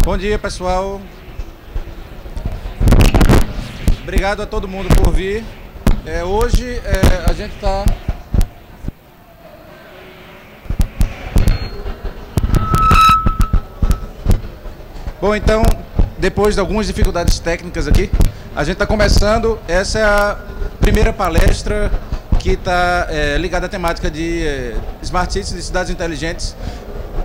Bom dia, pessoal. Obrigado a todo mundo por vir. Hoje a gente está... Bom, então, depois de algumas dificuldades técnicas aqui, a gente está começando. Essa é a primeira palestra que está ligada à temática de Smart Cities, de cidades inteligentes.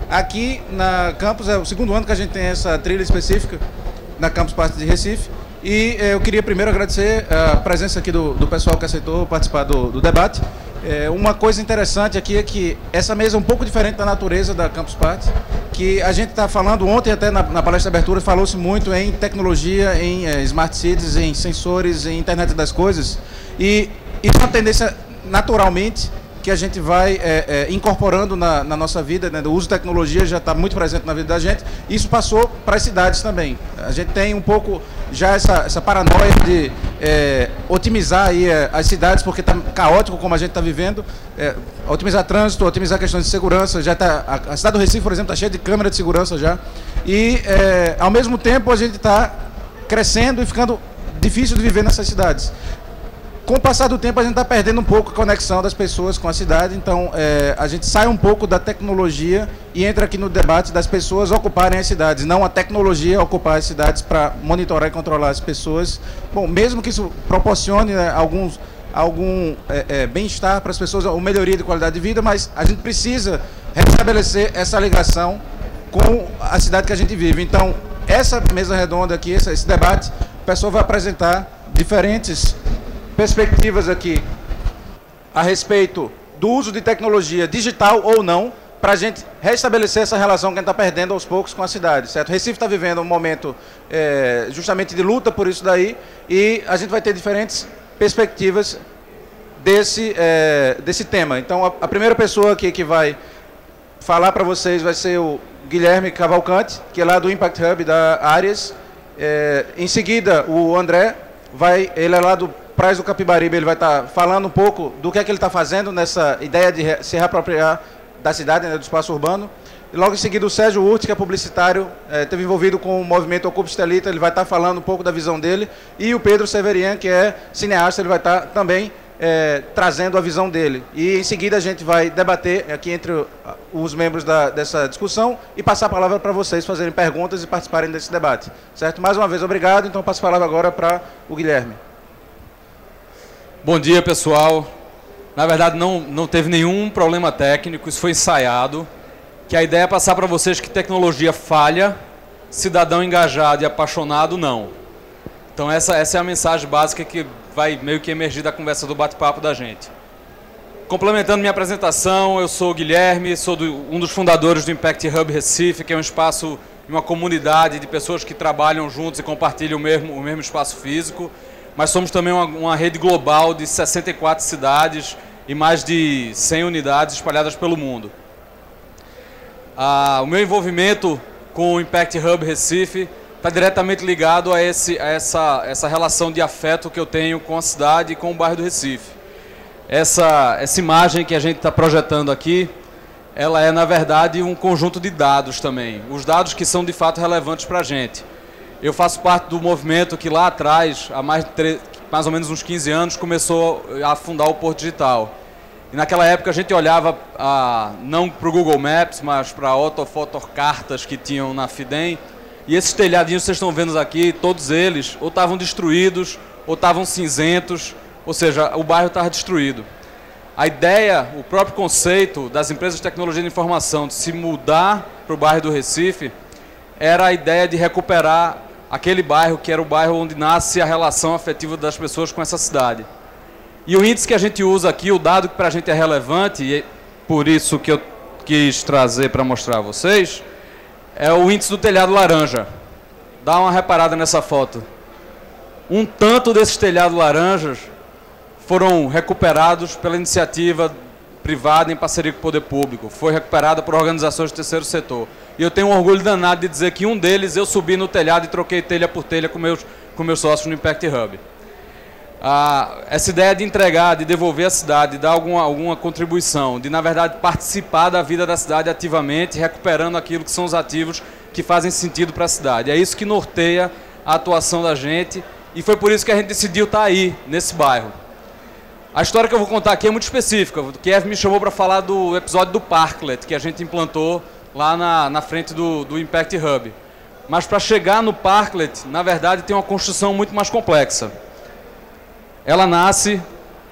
Aqui na Campus, é o segundo ano que a gente tem essa trilha específica na Campus Party de Recife. E eu queria primeiro agradecer a presença aqui do pessoal que aceitou participar do debate. Uma coisa interessante aqui é que essa mesa é um pouco diferente da natureza da Campus Party, que a gente está falando ontem, até na palestra de abertura, falou-se muito em tecnologia, em Smart Cities, em sensores, em internet das coisas. E isso é uma tendência, naturalmente, que a gente vai incorporando na nossa vida, né? O uso de tecnologia já está muito presente na vida da gente. Isso passou para as cidades também. A gente tem um pouco já essa paranoia de otimizar aí as cidades, porque está caótico como a gente está vivendo. Otimizar trânsito, otimizar questões de segurança. Já tá, a cidade do Recife, por exemplo, está cheia de câmera de segurança já. E, ao mesmo tempo, a gente está crescendo e ficando difícil de viver nessas cidades. Com o passar do tempo, a gente está perdendo um pouco a conexão das pessoas com a cidade, então a gente sai um pouco da tecnologia e entra aqui no debate das pessoas ocuparem as cidades, não a tecnologia ocupar as cidades para monitorar e controlar as pessoas. Bom, mesmo que isso proporcione, né, algum bem-estar para as pessoas, ou melhoria de qualidade de vida, mas a gente precisa restabelecer essa ligação com a cidade que a gente vive. Então, essa mesa redonda aqui, esse debate, o pessoal vai apresentar diferentes perspectivas aqui a respeito do uso de tecnologia digital ou não, para a gente restabelecer essa relação que a gente está perdendo aos poucos com a cidade, certo? Recife está vivendo um momento justamente de luta por isso daí, e a gente vai ter diferentes perspectivas desse tema. Então, a primeira pessoa aqui que vai falar para vocês vai ser o Guilherme Cavalcante, que é lá do Impact Hub da Áreas. Em seguida, o André, ele é lá do Praia do Capibaribe, ele vai estar falando um pouco do que é que ele está fazendo nessa ideia de se reapropriar da cidade, né, do espaço urbano. E logo em seguida o Sérgio Urti, que é publicitário, esteve envolvido com o movimento Ocupa Estelita, ele vai estar falando um pouco da visão dele. E o Pedro Severian, que é cineasta, ele vai estar também trazendo a visão dele. E em seguida a gente vai debater aqui entre os membros dessa discussão e passar a palavra para vocês fazerem perguntas e participarem desse debate. Certo? Mais uma vez, obrigado. Então passo a palavra agora para o Guilherme. Bom dia, pessoal. Na verdade, não teve nenhum problema técnico, isso foi ensaiado. Que a ideia é passar para vocês que tecnologia falha, cidadão engajado e apaixonado, não. Então essa é a mensagem básica que vai meio que emergir da conversa do bate-papo da gente. Complementando minha apresentação, eu sou o Guilherme, sou um dos fundadores do Impact Hub Recife, que é um espaço, uma comunidade de pessoas que trabalham juntos e compartilham o mesmo espaço físico. Mas somos também uma rede global de 64 cidades e mais de 100 unidades espalhadas pelo mundo. O meu envolvimento com o Impact Hub Recife está diretamente ligado a essa relação de afeto que eu tenho com a cidade e com o bairro do Recife. Essa imagem que a gente está projetando aqui, ela é, na verdade, um conjunto de dados também. Os dados que são, de fato, relevantes para a gente. Eu faço parte do movimento que lá atrás, há mais ou menos uns 15 anos, começou a fundar o Porto Digital. E naquela época a gente olhava não para o Google Maps, mas para ortofotocartas que tinham na FIDEM. E esses telhadinhos que vocês estão vendo aqui, todos eles, ou estavam destruídos, ou estavam cinzentos, ou seja, o bairro estava destruído. A ideia, o próprio conceito das empresas de tecnologia de informação de se mudar para o bairro do Recife, era a ideia de recuperar aquele bairro que era o bairro onde nasce a relação afetiva das pessoas com essa cidade. E o índice que a gente usa aqui, o dado que para a gente é relevante, e é por isso que eu quis trazer para mostrar a vocês, é o índice do telhado laranja. Dá uma reparada nessa foto. Um tanto desses telhados laranjas foram recuperados pela iniciativa privada em parceria com o poder público. Foi recuperada por organizações do terceiro setor. E eu tenho um orgulho danado de dizer que um deles eu subi no telhado e troquei telha por telha com meus sócios no Impact Hub. Essa ideia de entregar, de devolver a cidade, de dar alguma contribuição, de, na verdade, participar da vida da cidade ativamente, recuperando aquilo que são os ativos que fazem sentido para a cidade. É isso que norteia a atuação da gente e foi por isso que a gente decidiu estar aí, nesse bairro. A história que eu vou contar aqui é muito específica. O Kiev me chamou para falar do episódio do Parklet, que a gente implantou lá na frente do Impact Hub. Mas para chegar no Parklet, na verdade, tem uma construção muito mais complexa. Ela nasce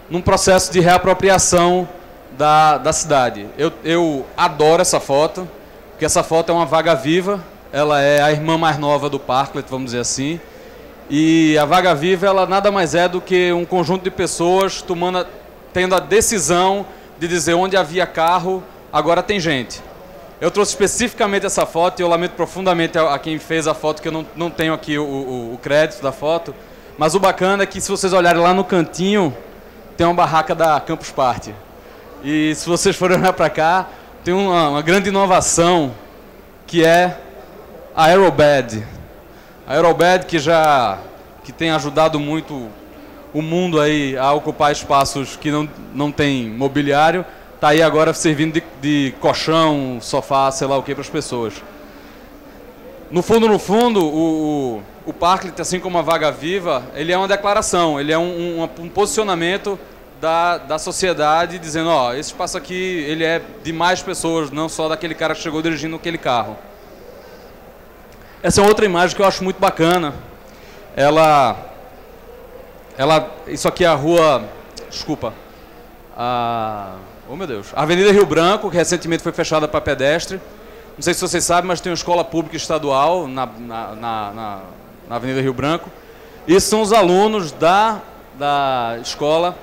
num processo de reapropriação da cidade. Eu adoro essa foto, porque essa foto é uma vaga viva, ela é a irmã mais nova do Parklet, vamos dizer assim. E a vaga viva, ela nada mais é do que um conjunto de pessoas tendo a decisão de dizer onde havia carro, agora tem gente. Eu trouxe especificamente essa foto e eu lamento profundamente a quem fez a foto, que eu não tenho aqui o crédito da foto. Mas o bacana é que se vocês olharem lá no cantinho, tem uma barraca da Campus Party. E se vocês forem olhar para cá, tem uma grande inovação, que é a Aerobed. A Aerobed que tem ajudado muito o mundo aí a ocupar espaços que não tem mobiliário, está aí agora servindo de colchão, sofá, sei lá o que, para as pessoas. No fundo, o Parklet, assim como a Vaga Viva, ele é uma declaração, ele é um posicionamento da sociedade dizendo, ó, esse espaço aqui ele é de mais pessoas, não só daquele cara que chegou dirigindo aquele carro. Essa é outra imagem que eu acho muito bacana. Isso aqui é a rua, desculpa, oh meu Deus, a Avenida Rio Branco, que recentemente foi fechada para pedestre. Não sei se vocês sabem, mas tem uma escola pública estadual na Avenida Rio Branco. E são os alunos da escola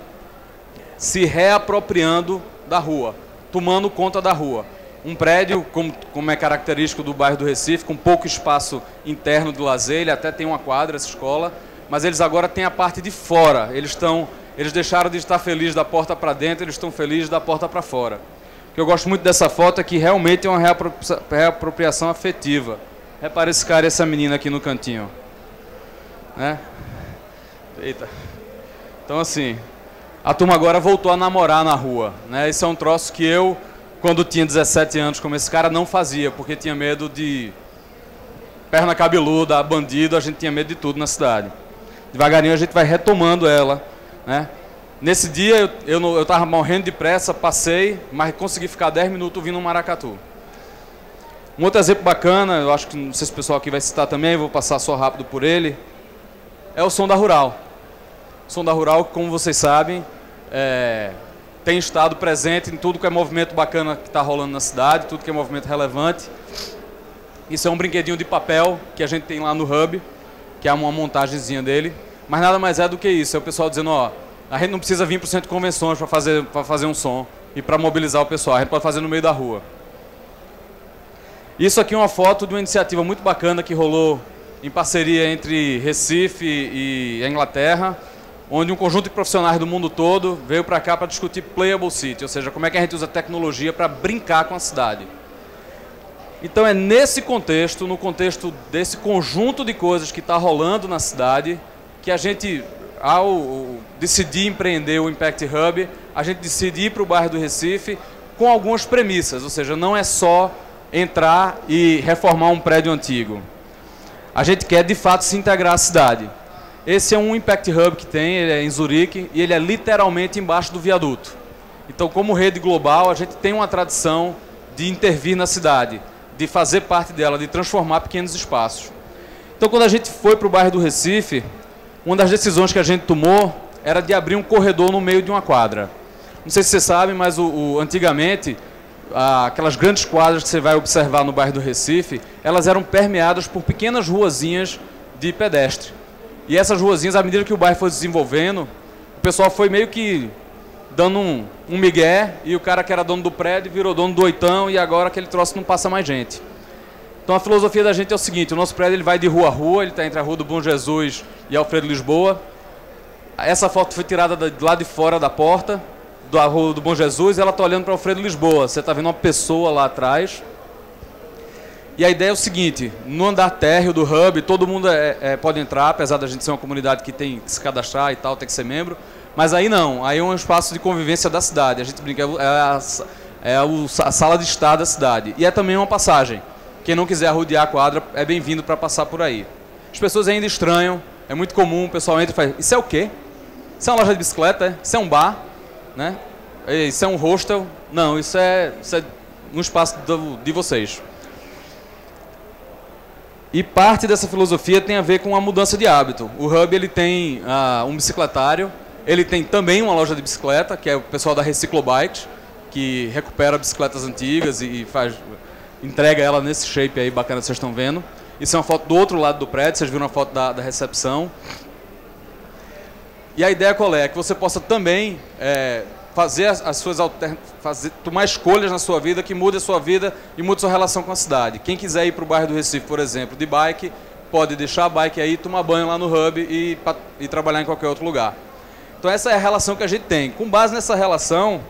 se reapropriando da rua, tomando conta da rua. Um prédio, como é característico do bairro do Recife, com pouco espaço interno de lazer, ele até tem uma quadra, essa escola, mas eles agora têm a parte de fora. Eles deixaram de estar felizes da porta para dentro, eles estão felizes da porta para fora. O que eu gosto muito dessa foto é que realmente é uma reapropriação afetiva. Repare esse cara e essa menina aqui no cantinho. Né? Eita. Então, assim, a turma agora voltou a namorar na rua. Né? Isso é um troço que eu, quando tinha 17 anos, como esse cara, não fazia, porque tinha medo de perna cabeluda, bandido, a gente tinha medo de tudo na cidade. Devagarinho a gente vai retomando ela. Né? Nesse dia eu estava morrendo de pressa, passei, mas consegui ficar 10 minutos vindo no Maracatu. Um outro exemplo bacana, eu acho que não sei se o pessoal aqui vai citar também, vou passar só rápido por ele, é o Som da Rural. O Som da Rural, como vocês sabem, tem estado presente em tudo que é movimento bacana que está rolando na cidade, tudo que é movimento relevante. Isso é um brinquedinho de papel que a gente tem lá no Hub, que é uma montagenzinha dele, mas nada mais é do que isso, é o pessoal dizendo, ó, a gente não precisa vir para o centro de convenções para fazer um som e para mobilizar o pessoal, a gente pode fazer no meio da rua. Isso aqui é uma foto de uma iniciativa muito bacana que rolou em parceria entre Recife e a Inglaterra, onde um conjunto de profissionais do mundo todo veio para cá para discutir Playable City, ou seja, como é que a gente usa tecnologia para brincar com a cidade. Então é nesse contexto, no contexto desse conjunto de coisas que está rolando na cidade, que a gente, ao decidir empreender o Impact Hub, a gente decide ir para o bairro do Recife com algumas premissas, ou seja, não é só entrar e reformar um prédio antigo. A gente quer, de fato, se integrar à cidade. Esse é um Impact Hub que tem, ele é em Zurique, e ele é literalmente embaixo do viaduto. Então, como rede global, a gente tem uma tradição de intervir na cidade, de fazer parte dela, de transformar pequenos espaços. Então, quando a gente foi para o bairro do Recife, uma das decisões que a gente tomou era de abrir um corredor no meio de uma quadra. Não sei se vocês sabem, mas antigamente, aquelas grandes quadras que você vai observar no bairro do Recife, elas eram permeadas por pequenas ruazinhas de pedestre. E essas ruazinhas, à medida que o bairro foi se desenvolvendo, o pessoal foi meio que dando um migué, e o cara que era dono do prédio virou dono do oitão, e agora aquele troço não passa mais gente. Então a filosofia da gente é o seguinte, o nosso prédio ele vai de rua a rua, ele está entre a Rua do Bom Jesus e Alfredo Lisboa. Essa foto foi tirada do lado de fora da porta, da Rua do Bom Jesus, e ela está olhando para Alfredo Lisboa. Você está vendo uma pessoa lá atrás. E a ideia é o seguinte, no andar térreo do Hub, todo mundo pode entrar, apesar da gente ser uma comunidade que tem que se cadastrar e tal, tem que ser membro, mas aí não, aí é um espaço de convivência da cidade, a gente brinca, a sala de estar da cidade, e é também uma passagem. Quem não quiser arrodear a quadra é bem-vindo para passar por aí. As pessoas ainda estranham, é muito comum, o pessoal entra e faz, isso é o quê? Isso é uma loja de bicicleta? É? Isso é um bar? Né? Isso é um hostel? Não, isso é um espaço de vocês. E parte dessa filosofia tem a ver com a mudança de hábito. O Hub ele tem um bicicletário, ele tem também uma loja de bicicleta, que é o pessoal da Reciclobikes, que recupera bicicletas antigas e entrega ela nesse shape aí bacana que vocês estão vendo. Isso é uma foto do outro lado do prédio, vocês viram a foto da recepção. E a ideia qual é? Que você possa também fazer tomar escolhas na sua vida que mude a sua vida e mude a sua relação com a cidade. Quem quiser ir para o bairro do Recife, por exemplo, de bike, pode deixar a bike aí, tomar banho lá no Hub e trabalhar em qualquer outro lugar. Então essa é a relação que a gente tem. Com base nessa relação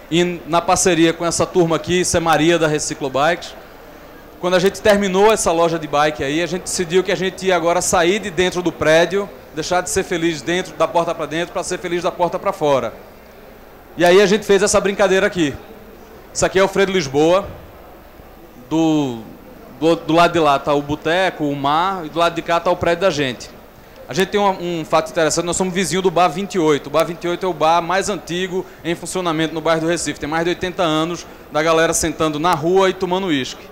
e na parceria com essa turma aqui, isso é Maria da Reciclobikes, quando a gente terminou essa loja de bike aí, a gente decidiu que a gente ia agora sair de dentro do prédio, deixar de ser feliz dentro da porta para dentro para ser feliz da porta para fora. E aí a gente fez essa brincadeira aqui. Isso aqui é o Freire Lisboa. Do lado de lá está o boteco, o mar, e do lado de cá está o prédio da gente. A gente tem um fato interessante, nós somos vizinho do Bar 28. O Bar 28 é o bar mais antigo em funcionamento no bairro do Recife. Tem mais de 80 anos da galera sentando na rua e tomando uísque.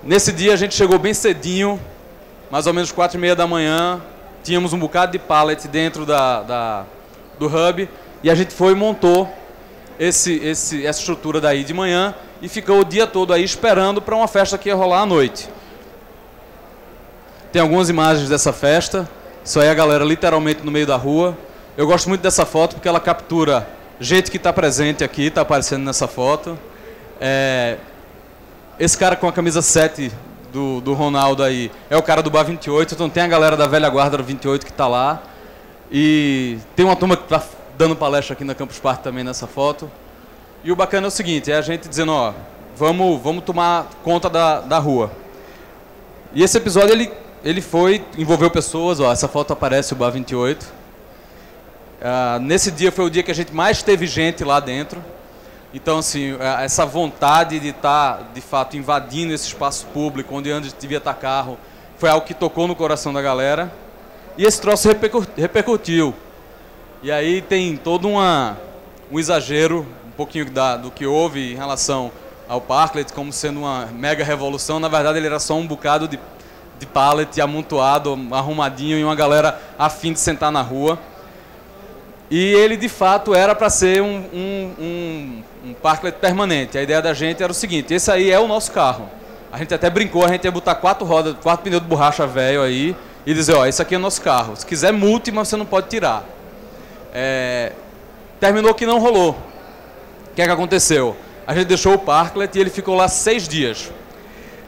Nesse dia a gente chegou bem cedinho, mais ou menos 4h30 da manhã, tínhamos um bocado de pallet dentro do Hub, e a gente foi e montou essa estrutura daí de manhã e ficou o dia todo aí esperando para uma festa que ia rolar à noite. Tem algumas imagens dessa festa, isso aí é a galera literalmente no meio da rua. Eu gosto muito dessa foto porque ela captura gente que está presente aqui, está aparecendo nessa foto. Esse cara com a camisa 7 do Ronaldo aí é o cara do Bar 28, então tem a galera da velha guarda do 28 que está lá. E tem uma turma que está dando palestra aqui na Campus Party também nessa foto. E o bacana é o seguinte, é a gente dizendo, ó, vamos tomar conta da rua. E esse episódio envolveu pessoas, ó, essa foto aparece o Bar 28. Nesse dia foi o dia que a gente mais teve gente lá dentro. Então, assim, essa vontade de estar, de fato, invadindo esse espaço público, onde antes devia estar carro, foi algo que tocou no coração da galera. E esse troço repercutiu. E aí tem todo um exagero, um pouquinho do que houve em relação ao Parklet, como sendo uma mega revolução. Na verdade, ele era só um bocado de pallet amontoado, arrumadinho, e uma galera a fim de sentar na rua. E ele, de fato, era para ser um Parklet permanente. A ideia da gente era o seguinte, esse aí é o nosso carro. A gente até brincou, a gente ia botar 4 pneus de borracha velho aí e dizer, ó, esse aqui é o nosso carro. Se quiser multi, mas você não pode tirar. Terminou que não rolou. O que é que aconteceu? A gente deixou o Parklet e ele ficou lá 6 dias.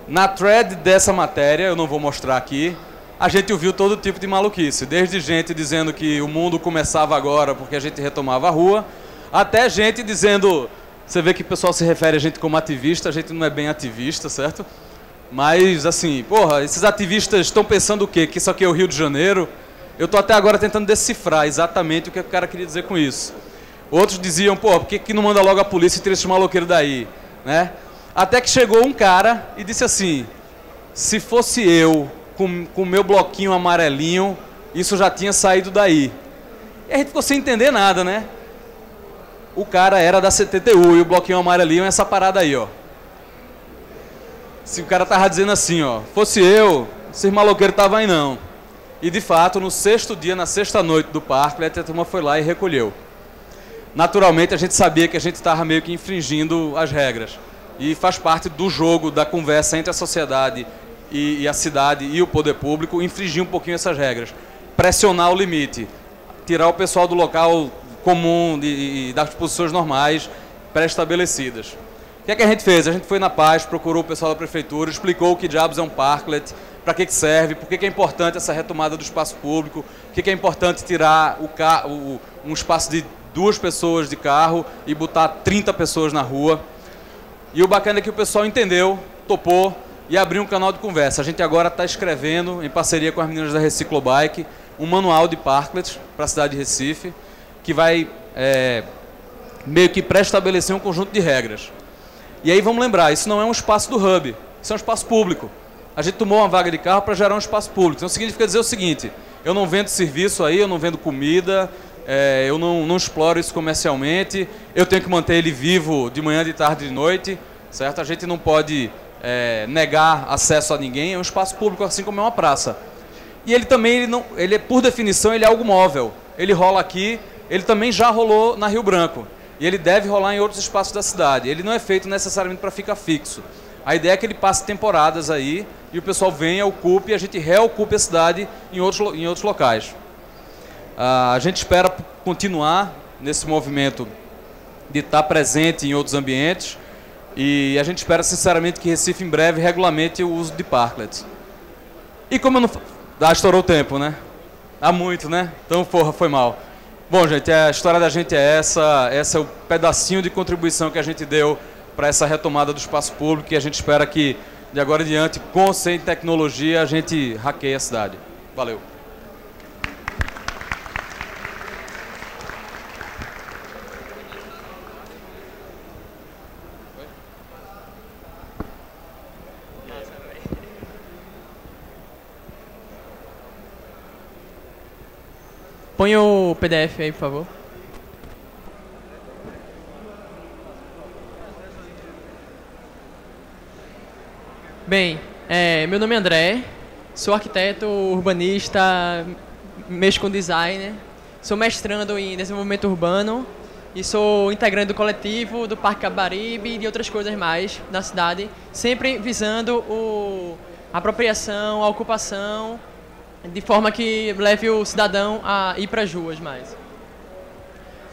Na thread dessa matéria, eu não vou mostrar aqui, a gente ouviu todo tipo de maluquice. Desde gente dizendo que o mundo começava agora porque a gente retomava a rua, até gente dizendo... Você vê que o pessoal se refere a gente como ativista, a gente não é bem ativista, certo? Mas, assim, porra, esses ativistas estão pensando o quê? Que isso aqui é o Rio de Janeiro? Eu estou até agora tentando decifrar exatamente o que o cara queria dizer com isso. Outros diziam, pô, por que não manda logo a polícia e tira esse maloqueiro daí? Né? Até que chegou um cara e disse assim, se fosse eu com o meu bloquinho amarelinho, isso já tinha saído daí. E a gente ficou sem entender nada, né? O cara era da CTTU e o bloquinho amarelinho é essa parada aí, ó. Se o cara tava dizendo assim, ó, fosse eu, esses maloqueiros estavam aí não. E de fato, no 6º dia, na 6ª noite do Parklet, a turma foi lá e recolheu. Naturalmente, a gente sabia que a gente estava meio que infringindo as regras. E faz parte do jogo, da conversa entre a sociedade e a cidade e o poder público, infringir um pouquinho essas regras. Pressionar o limite, tirar o pessoal do local comum e das posições normais pré-estabelecidas. O que é que a gente fez? A gente foi na paz, procurou o pessoal da prefeitura, explicou o que diabos é um Parklet, para que serve, por que é importante essa retomada do espaço público, por que é importante tirar um espaço de 2 pessoas de carro e botar 30 pessoas na rua. E o bacana é que o pessoal entendeu, topou e abriu um canal de conversa. A gente agora está escrevendo, em parceria com as meninas da Reciclobike, um manual de Parklets para a cidade de Recife, que vai meio que pré-estabelecer um conjunto de regras. E aí vamos lembrar, isso não é um espaço do Hub, isso é um espaço público. A gente tomou uma vaga de carro para gerar um espaço público. Então significa dizer o seguinte, eu não vendo serviço aí, eu não vendo comida, eu não exploro isso comercialmente, eu tenho que manter ele vivo de manhã, de tarde, de noite, certo? A gente não pode negar acesso a ninguém, é um espaço público assim como é uma praça. E ele também, ele por definição, ele é algo móvel. Ele rola aqui, ele também já rolou na Rio Branco. E ele deve rolar em outros espaços da cidade. Ele não é feito necessariamente para ficar fixo. A ideia é que ele passe temporadas aí e o pessoal venha, ocupe e a gente reocupe a cidade em outros locais. A gente espera continuar nesse movimento de estar presente em outros ambientes e a gente espera sinceramente que Recife em breve regulamente o uso de parklets. E como eu não... estourou o tempo, né? Há muito, né? Então, porra, foi mal. Bom, gente, a história da gente é essa. Esse é o pedacinho de contribuição que a gente deu para essa retomada do espaço público e a gente espera que, de agora em diante, com ou sem tecnologia, a gente hackeie a cidade. Valeu. Põe o PDF aí, por favor. Bem, meu nome é André, sou arquiteto, urbanista, mexo com design, sou mestrando em desenvolvimento urbano e sou integrante do coletivo do Parque Capibaribe e de outras coisas mais na cidade, sempre visando a apropriação, a ocupação, de forma que leve o cidadão a ir para as ruas mais.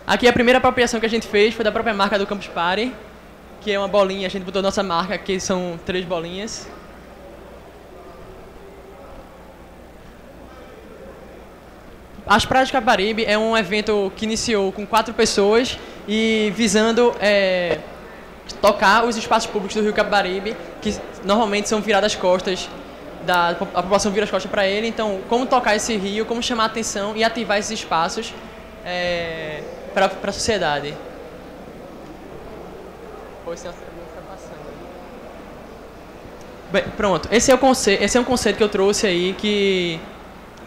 Aqui a primeira apropriação que a gente fez foi da própria marca do Campus Party, que é uma bolinha, a gente botou nossa marca, que são 3 bolinhas. As Praias de Capibaribe é um evento que iniciou com 4 pessoas e visando tocar os espaços públicos do Rio Capibaribe, que normalmente são viradas as costas, a população vira as costas para ele. Então, como tocar esse rio, como chamar a atenção e ativar esses espaços para a sociedade. Bem, pronto, esse é um conceito que eu trouxe aí, que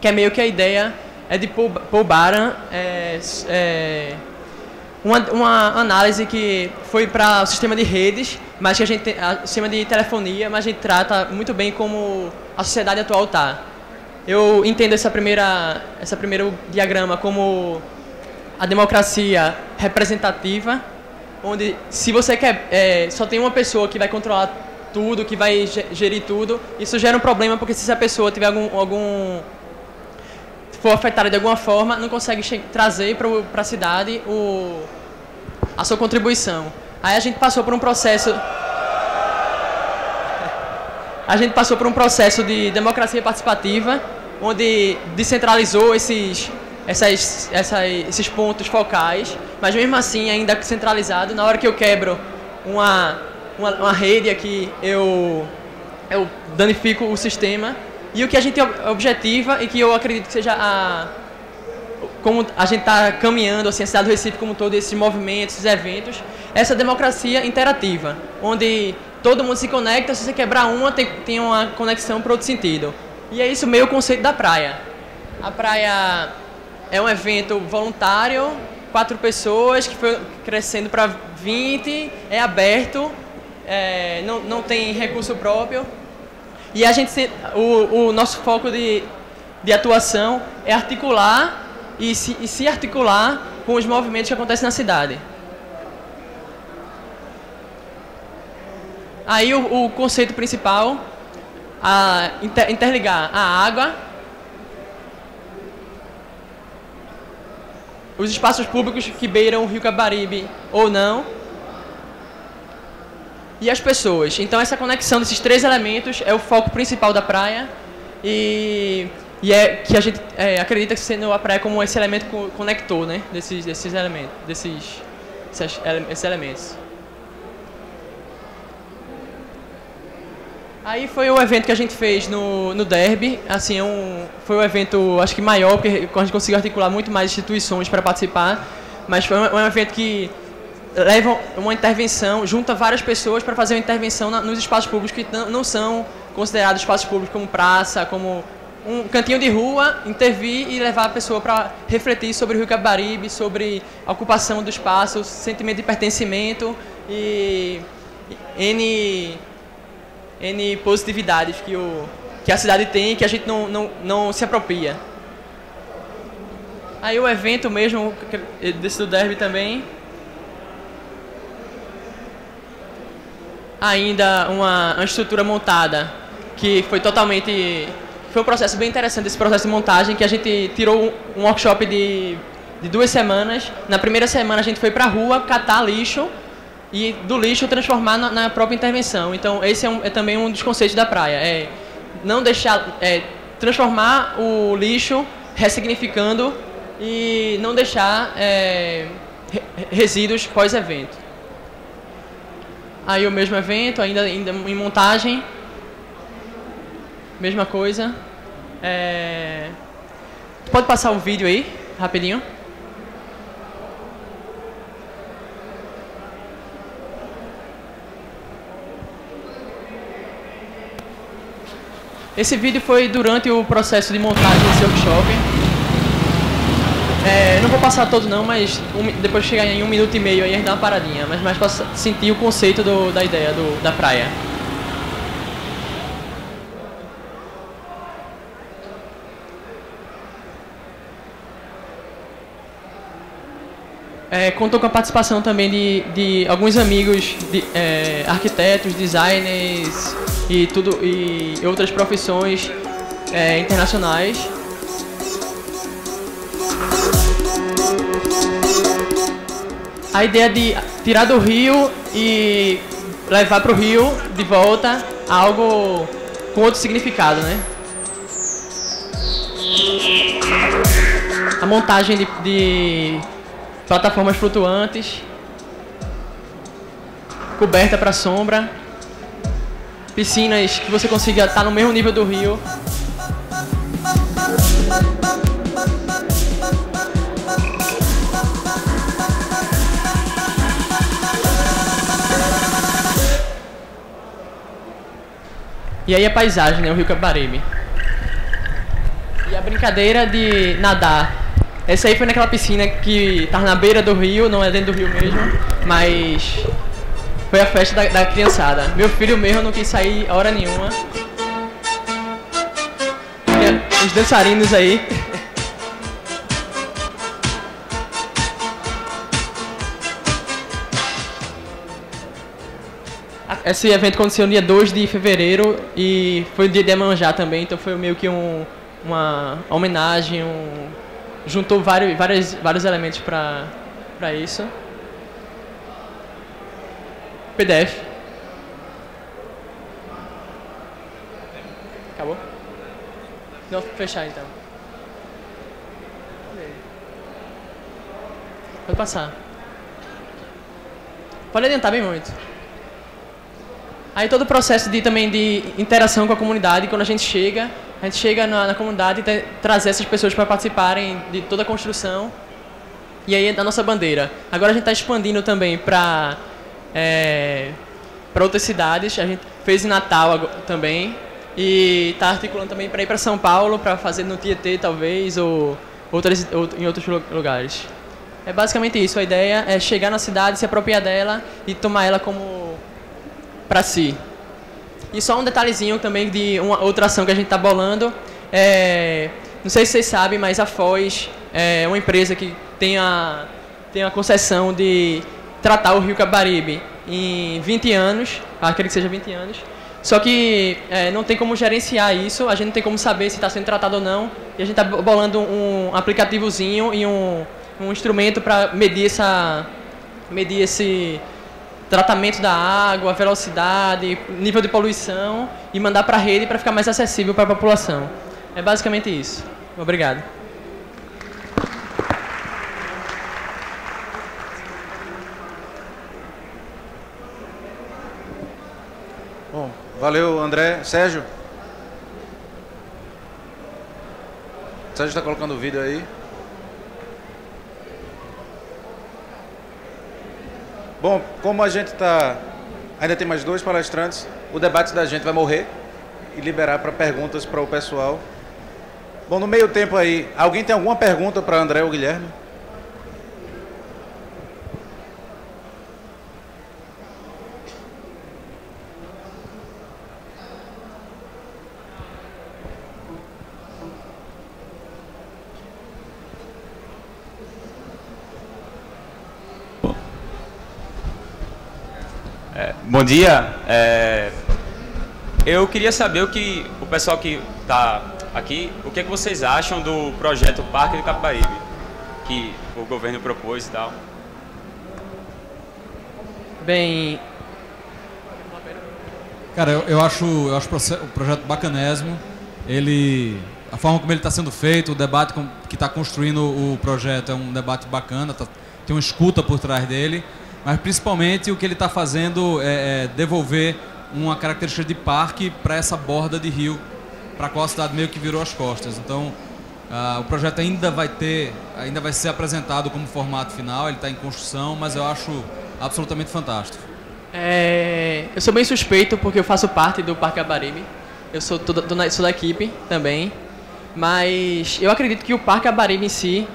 é meio que a ideia de Paul Baran, uma análise que foi para o sistema de redes, mas que a gente sistema de telefonia, mas a gente trata muito bem como a sociedade atual está. Eu entendo esse primeiro diagrama como a democracia representativa, onde se você quer só tem uma pessoa que vai controlar tudo, que vai gerir tudo, isso gera um problema, porque se essa pessoa tiver for afetada de alguma forma, não consegue trazer para a cidade a sua contribuição. Aí a gente passou por um processo de democracia participativa, onde descentralizou esses pontos focais, mas mesmo assim ainda centralizado. Na hora que eu quebro uma rede aqui, eu danifico o sistema. E o que a gente objetiva e que eu acredito que seja como a gente está caminhando, assim, a cidade do Recife como todo, esses movimentos, esses eventos, essa democracia interativa, onde todo mundo se conecta, se você quebrar uma, tem uma conexão para outro sentido. E é isso meio o conceito da praia. A praia é um evento voluntário, 4 pessoas, que foi crescendo para 20, é aberto, não tem recurso próprio. E o nosso foco de atuação é articular e se articular com os movimentos que acontecem na cidade. Aí o conceito principal, interligar a água, os espaços públicos que beiram o Rio Capibaribe ou não, e as pessoas. Então essa conexão desses 3 elementos é o foco principal da praia e é que a gente acredita que sendo a praia como esse elemento conector, né, desses elementos. Aí foi o evento que a gente fez no Derby, assim, foi um evento, acho que maior, porque a gente conseguiu articular muito mais instituições para participar, mas foi um evento que levam uma intervenção, junta várias pessoas para fazer uma intervenção nos espaços públicos que não são considerados espaços públicos, como praça, como um cantinho de rua, intervir e levar a pessoa para refletir sobre o Rio Capibaribe, sobre a ocupação do espaço, sentimento de pertencimento e N positividades que a cidade tem e que a gente não se apropria. Aí o evento mesmo, desse do Derby também, ainda uma estrutura montada que foi totalmente... Foi um processo bem interessante, esse processo de montagem, que a gente tirou um workshop de 2 semanas. Na primeira semana a gente foi para a rua catar lixo e do lixo transformar na própria intervenção. Então esse é também um dos conceitos da praia, é não deixar, transformar o lixo ressignificando e não deixar resíduos pós-evento. Aí o mesmo evento, ainda em montagem, mesma coisa. Pode passar o vídeo aí, rapidinho? Esse vídeo foi durante o processo de montagem desse workshop. Não vou passar todo não, mas depois de chegar em 1 minuto e meio aí a gente dá uma paradinha, mas mais para sentir o conceito da ideia da praia. Contou com a participação também de alguns amigos, arquitetos, designers e outras profissões internacionais. A ideia de tirar do rio e levar para o rio de volta algo com outro significado, né? A montagem de plataformas flutuantes, coberta para sombra, piscinas que você consiga estar no mesmo nível do rio. E aí a paisagem, né? O Rio Capibaribe. E a brincadeira de nadar. Essa aí foi naquela piscina que tá na beira do rio, não é dentro do rio mesmo, mas foi a festa da criançada. Meu filho mesmo não quis sair hora nenhuma. Os dançarinos aí. Esse evento aconteceu no dia 2 de fevereiro e foi o dia de Iemanjá também, então foi meio que uma homenagem, juntou vários elementos para isso. PDF. Acabou? Não, fechar então. Pode passar. Pode adiantar bem muito. Aí todo o processo também de interação com a comunidade, quando a gente chega na comunidade e trazer essas pessoas para participarem de toda a construção. E aí da nossa bandeira. Agora a gente está expandindo também para outras cidades. A gente fez em Natal também. E está articulando também para ir para São Paulo, para fazer no Tietê talvez, ou em outros lugares. É basicamente isso. A ideia é chegar na cidade, se apropriar dela e tomar ela como para si. E só um detalhezinho também de uma outra ação que a gente está bolando. Não sei se vocês sabem, mas a Foz é uma empresa que tem a concessão de tratar o Rio Capibaribe em 20 anos, acredito que seja 20 anos. Só que não tem como gerenciar isso, a gente não tem como saber se está sendo tratado ou não. E a gente está bolando um aplicativozinho e um instrumento para medir esse tratamento da água, velocidade, nível de poluição e mandar para a rede para ficar mais acessível para a população. É basicamente isso. Obrigado. Bom, valeu, André. Sérgio? Sérgio está colocando o vídeo aí. Bom, como a gente ainda tem mais 2 palestrantes, o debate da gente vai morrer e liberar para perguntas para o pessoal. Bom, no meio tempo aí, alguém tem alguma pergunta para André ou Guilherme? Bom dia. Eu queria saber o pessoal que está aqui, o que vocês acham do projeto Parque do Capibaribe, que o governo propôs e tal. Bem, cara, eu acho o projeto bacanésimo. A forma como ele está sendo feito, o debate que está construindo o projeto é um debate bacana, tem uma escuta por trás dele. Mas principalmente o que ele está fazendo é devolver uma característica de parque para essa borda de rio, para a qual a cidade meio que virou as costas. Então, o projeto ainda vai ser apresentado como formato final, ele está em construção, mas eu acho absolutamente fantástico. Eu sou bem suspeito porque eu faço parte do Parque Capibaribe. Eu sou da equipe também, mas eu acredito que o Parque Capibaribe em si,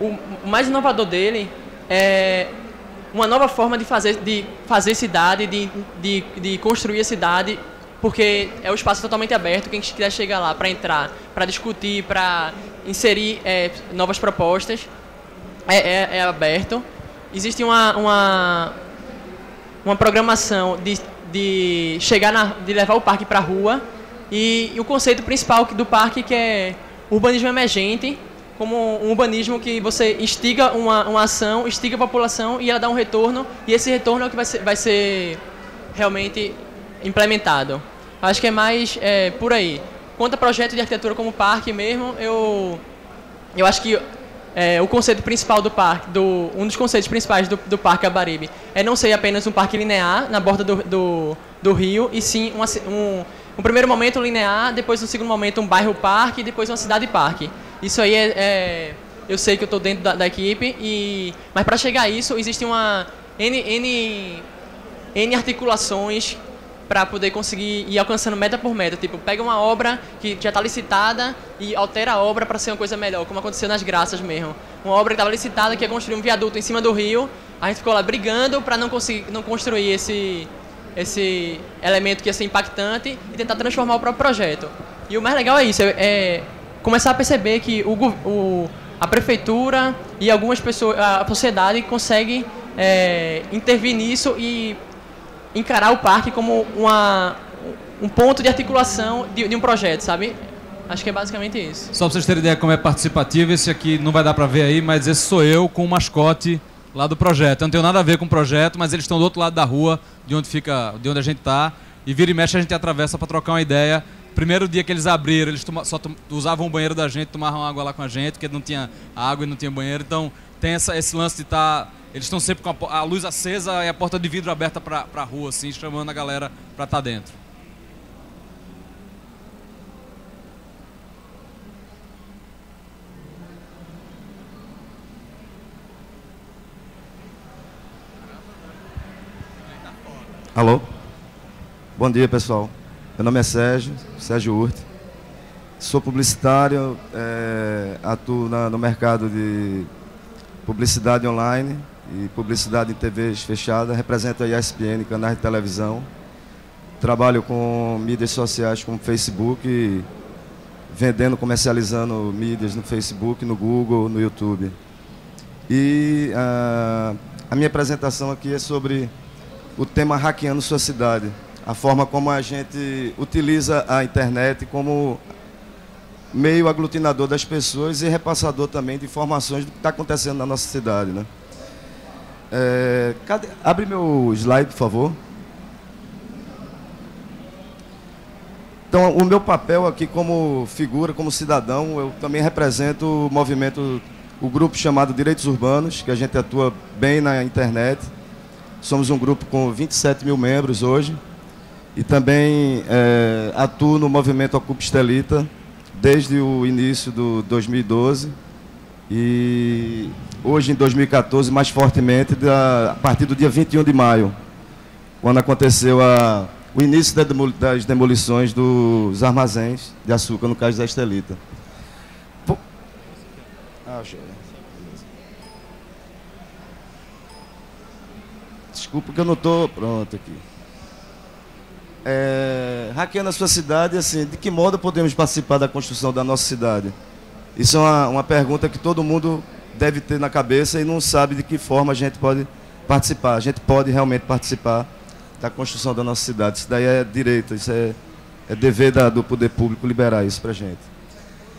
o mais inovador dele é uma nova forma de fazer cidade, de construir a cidade, porque é um espaço totalmente aberto, quem quiser chegar lá para entrar, para discutir, para inserir novas propostas, é aberto. Existe uma programação de levar o parque para a rua, e o conceito principal do parque, que é urbanismo emergente, como um urbanismo que você instiga uma ação, instiga a população e ela dá um retorno, e esse retorno é o que vai ser realmente implementado. Acho que é mais por aí. Quanto a projeto de arquitetura como parque mesmo, eu acho que o conceito principal do parque, um dos conceitos principais do Parque Capibaribe é não ser apenas um parque linear na borda do rio, e sim um primeiro momento linear, depois no segundo momento um bairro-parque e depois uma cidade-parque. Isso aí eu sei que eu estou dentro da equipe, mas para chegar a isso existem N articulações para poder conseguir ir alcançando meta por meta. Tipo, pega uma obra que já está licitada e altera a obra para ser uma coisa melhor, como aconteceu nas Graças mesmo. Uma obra que estava licitada, que ia construir um viaduto em cima do rio, a gente ficou lá brigando para não construir esse elemento que ia ser impactante e tentar transformar o próprio projeto. E o mais legal é isso, começar a perceber que a prefeitura e algumas pessoas, a sociedade consegue intervir nisso e encarar o parque como um ponto de articulação de um projeto, sabe? Acho que é basicamente isso. Só para vocês terem ideia como é participativo, esse aqui não vai dar para ver aí, mas esse sou eu com o mascote lá do projeto. Eu não tenho nada a ver com o projeto, mas eles estão do outro lado da rua, de onde a gente está, e vira e mexe a gente atravessa para trocar uma ideia. Primeiro dia que eles abriram, eles só usavam o banheiro da gente, tomavam água lá com a gente, porque não tinha água e não tinha banheiro. Então tem esse lance de estar... Eles estão sempre com a luz acesa e a porta de vidro aberta para a rua, assim, chamando a galera para estar dentro. Alô? Bom dia, pessoal. Meu nome é Sérgio Urte. Sou publicitário, atuo no mercado de publicidade online e publicidade em TVs fechadas. Represento a ESPN, canais de televisão. Trabalho com mídias sociais como Facebook, vendendo, comercializando mídias no Facebook, no Google, no YouTube. E a minha apresentação aqui é sobre o tema Hackeando Sua Cidade. A forma como a gente utiliza a internet como meio aglutinador das pessoas e repassador também de informações do que está acontecendo na nossa cidade, né? Abre meu slide, por favor. Então, o meu papel aqui como figura, como cidadão, eu também represento o movimento, o grupo chamado Direitos Urbanos, que a gente atua bem na internet. Somos um grupo com 27 mil membros hoje. E também atuo no movimento Ocupa Estelita desde o início do 2012. E hoje, em 2014, mais fortemente, a partir do dia 21 de maio, quando aconteceu o início das demolições dos armazéns de açúcar, no caso da Estelita. Desculpa que eu não estou pronto aqui. Hackeando a sua cidade, assim, de que modo podemos participar da construção da nossa cidade? Isso é uma pergunta que todo mundo deve ter na cabeça e não sabe de que forma a gente pode participar. A gente pode realmente participar da construção da nossa cidade. Isso daí é direito, isso é dever do poder público liberar isso para a gente.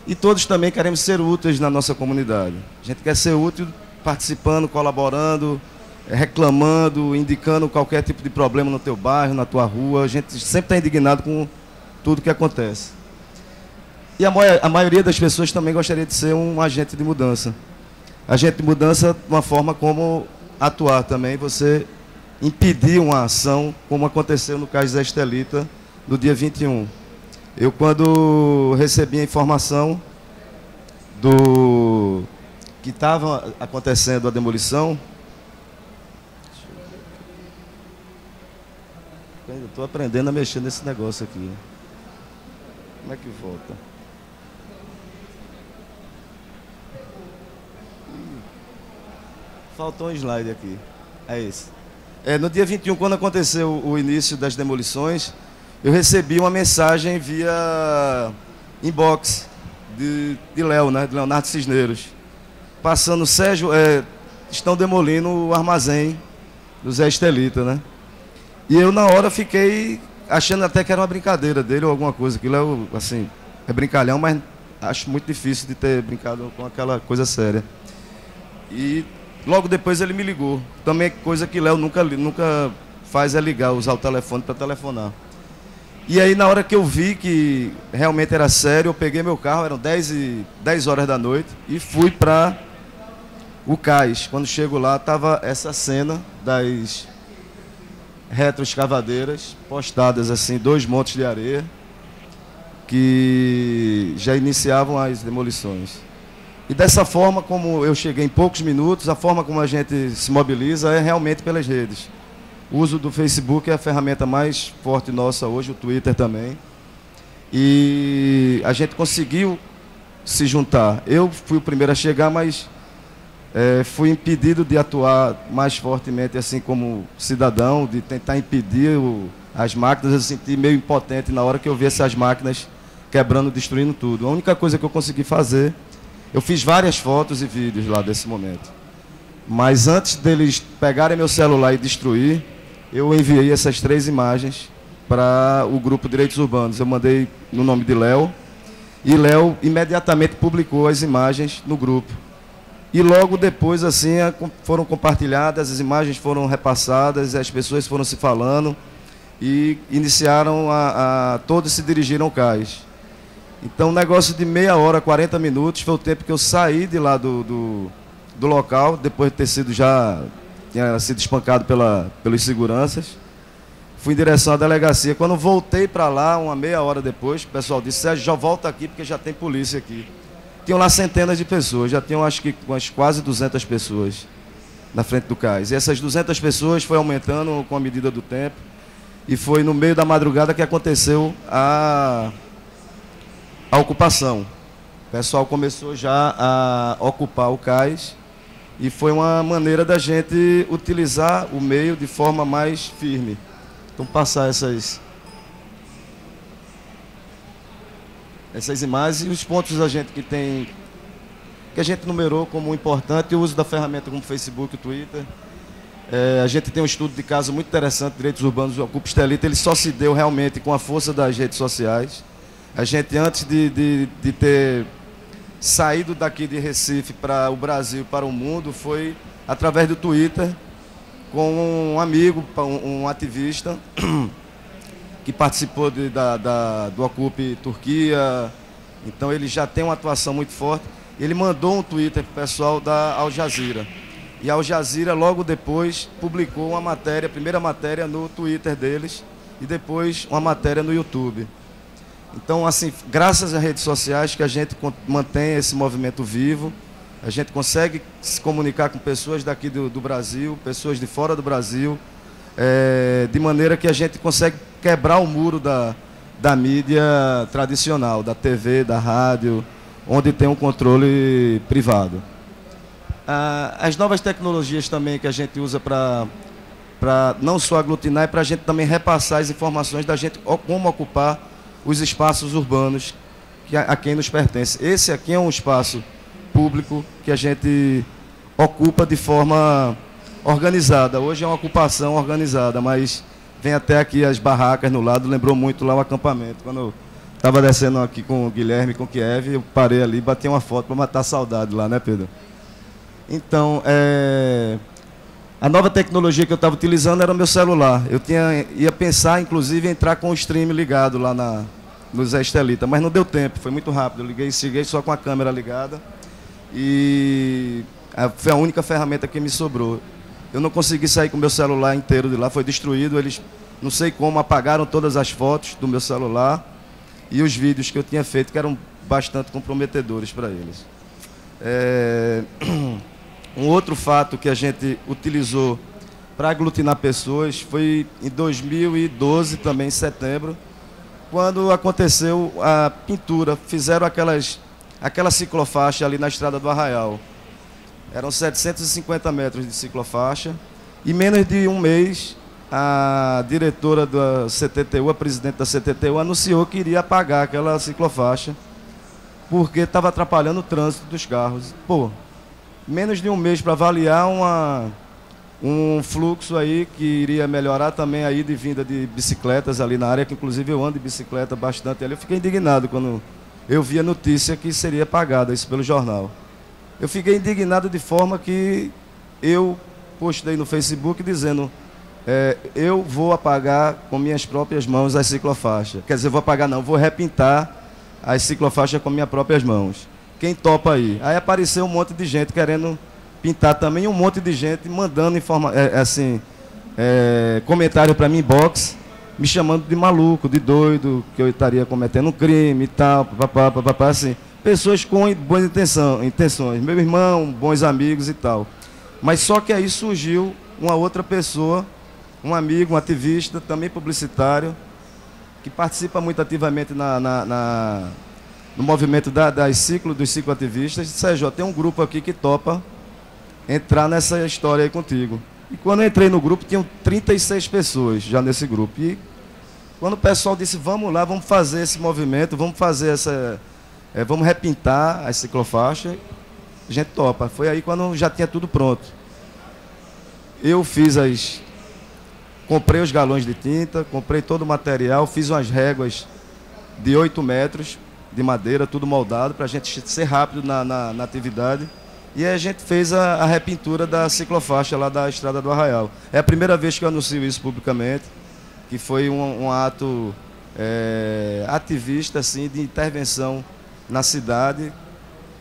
E todos também queremos ser úteis na nossa comunidade. A gente quer ser útil participando, colaborando, reclamando, indicando qualquer tipo de problema no teu bairro, na tua rua. A gente sempre está indignado com tudo que acontece. E a maioria das pessoas também gostaria de ser um agente de mudança. Agente de mudança, uma forma como atuar também, você impedir uma ação, como aconteceu no caso da Estelita, no dia 21. Eu, quando recebi a informação que estava acontecendo a demolição, eu estou aprendendo a mexer nesse negócio aqui. Como é que volta? Faltou um slide aqui. É esse. No dia 21, quando aconteceu o início das demolições, eu recebi uma mensagem via inbox de Léo, né, de Leonardo Cisneros, passando: Sérgio, estão demolindo o armazém do Zé Estelita, né? E eu, na hora, fiquei achando até que era uma brincadeira dele ou alguma coisa. Aquilo assim, é brincalhão, mas acho muito difícil de ter brincado com aquela coisa séria. E logo depois ele me ligou. Também coisa que Léo nunca faz é ligar, usar o telefone para telefonar. E aí, na hora que eu vi que realmente era sério, eu peguei meu carro, eram 10 horas da noite, e fui para o cais. Quando chego lá, estava essa cena das retroescavadeiras postadas assim, 2 montes de areia, que já iniciavam as demolições. E dessa forma, como eu cheguei em poucos minutos, a forma como a gente se mobiliza é realmente pelas redes. O uso do Facebook é a ferramenta mais forte nossa hoje, o Twitter também. E a gente conseguiu se juntar. Eu fui o primeiro a chegar, mas fui impedido de atuar mais fortemente, assim como cidadão, de tentar impedir as máquinas. Eu senti meio impotente na hora que eu vi essas máquinas quebrando, destruindo tudo. A única coisa que eu consegui fazer, eu fiz várias fotos e vídeos lá desse momento. Mas antes deles pegarem meu celular e destruir, eu enviei essas 3 imagens para o grupo Direitos Urbanos. Eu mandei no nome de Léo, e Léo imediatamente publicou as imagens no grupo. E logo depois, assim, foram compartilhadas, as imagens foram repassadas, as pessoas foram se falando e iniciaram todos se dirigiram ao cais. Então, um negócio de meia hora, 40 minutos, foi o tempo que eu saí de lá do local, depois de ter tinha sido espancado pelos seguranças. Fui em direção à delegacia. Quando voltei para lá, uma meia hora depois, o pessoal disse: Sérgio, já volta aqui porque já tem polícia aqui. Tinham lá centenas de pessoas, já tinham acho que quase 200 pessoas na frente do cais. E essas 200 pessoas foi aumentando com a medida do tempo. E foi no meio da madrugada que aconteceu a ocupação. O pessoal começou já a ocupar o cais. E foi uma maneira da gente utilizar o meio de forma mais firme. Então, passar essas imagens e os pontos da gente que a gente numerou como importante, o uso da ferramenta como Facebook e Twitter. A gente tem um estudo de caso muito interessante, Direitos Urbanos do Ocupa Estelita. Ele só se deu realmente com a força das redes sociais. A gente, antes de ter saído daqui de Recife para o Brasil, para o mundo, foi através do Twitter, com um amigo, um ativista, que participou do Ocupe Turquia. Então ele já tem uma atuação muito forte. Ele mandou um Twitter para o pessoal da Al Jazeera. E a Al Jazeera, logo depois, publicou uma matéria, a primeira matéria no Twitter deles, e depois uma matéria no YouTube. Então, assim, graças às redes sociais que a gente mantém esse movimento vivo, A gente consegue se comunicar com pessoas daqui do Brasil, pessoas de fora do Brasil, de maneira que a gente consegue quebrar o muro da mídia tradicional, da TV, da rádio, onde tem um controle privado. As novas tecnologias também que a gente usa para não só aglutinar, é para a gente também repassar as informações da gente, como ocupar os espaços urbanos a quem nos pertence. Esse aqui é um espaço público que a gente ocupa de forma organizada. Hoje é uma ocupação organizada, mas vem até aqui as barracas no lado, lembrou muito lá o acampamento. Quando eu estava descendo aqui com o Guilherme, com o Kiev, eu parei ali e bati uma foto para matar a saudade lá, né, Pedro? Então, a nova tecnologia que eu estava utilizando era o meu celular. Eu ia pensar, inclusive, em entrar com o stream ligado lá no Zé Estelita, mas não deu tempo, foi muito rápido. Eu cheguei só com a câmera ligada e foi a única ferramenta que me sobrou. Eu não consegui sair com o meu celular inteiro de lá, foi destruído. Eles, não sei como, apagaram todas as fotos do meu celular e os vídeos que eu tinha feito, que eram bastante comprometedores para eles. Um outro fato que a gente utilizou para aglutinar pessoas foi em 2012, também em setembro, quando aconteceu a pintura. Fizeram aquela ciclofaixa ali na estrada do Arraial. Eram 750 metros de ciclofaixa. E menos de um mês, a diretora da CTTU, a presidente da CTTU, anunciou que iria apagar aquela ciclofaixa porque estava atrapalhando o trânsito dos carros. Pô, menos de um mês para avaliar um fluxo aí que iria melhorar também a ida e vinda de bicicletas ali na área, que inclusive eu ando de bicicleta bastante ali. Eu fiquei indignado quando eu vi a notícia que seria apagada, isso pelo jornal. Eu fiquei indignado de forma que eu postei no Facebook dizendo eu vou apagar com minhas próprias mãos as ciclofaixas. Quer dizer, vou apagar não, vou repintar as ciclofaixas com minhas próprias mãos. Quem topa aí? Aí apareceu um monte de gente querendo pintar também, um monte de gente mandando comentário para mim, inbox, me chamando de maluco, de doido, que eu estaria cometendo um crime e tal, papapá, assim. Pessoas com boas intenções, meu irmão, bons amigos e tal. Mas só que aí surgiu uma outra pessoa, um amigo, um ativista, também publicitário, que participa muito ativamente no movimento dos cicloativistas. Sérgio, tem um grupo aqui que topa entrar nessa história aí contigo. E quando eu entrei no grupo, tinham 36 pessoas já nesse grupo. E quando o pessoal disse, vamos lá, vamos fazer esse movimento, vamos fazer vamos repintar as ciclofaixas, a gente topa. Foi aí quando já tinha tudo pronto. Eu comprei os galões de tinta, comprei todo o material, fiz umas réguas de 8 metros de madeira, tudo moldado, para a gente ser rápido na atividade. E aí a gente fez a repintura da ciclofaixa lá da Estrada do Arraial. É a primeira vez que eu anuncio isso publicamente, que foi um ato ativista, assim, de intervenção na cidade,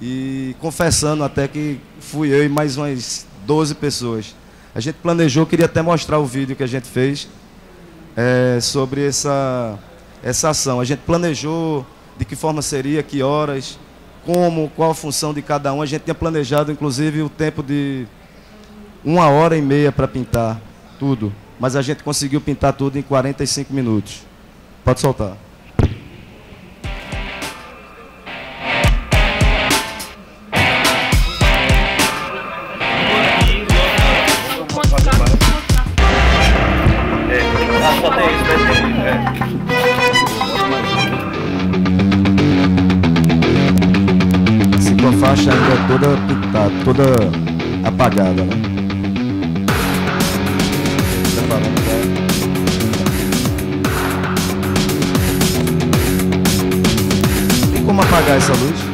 e confessando até que fui eu e mais umas 12 pessoas. A gente planejou, queria até mostrar o vídeo que a gente fez sobre essa ação. A gente planejou de que forma seria, que horas, qual a função de cada um. A gente tinha planejado, inclusive, o tempo de 1h30 para pintar tudo. Mas a gente conseguiu pintar tudo em 45 minutos. Pode soltar. A faixa ainda é toda pintada, toda apagada, né? Tem como apagar essa luz?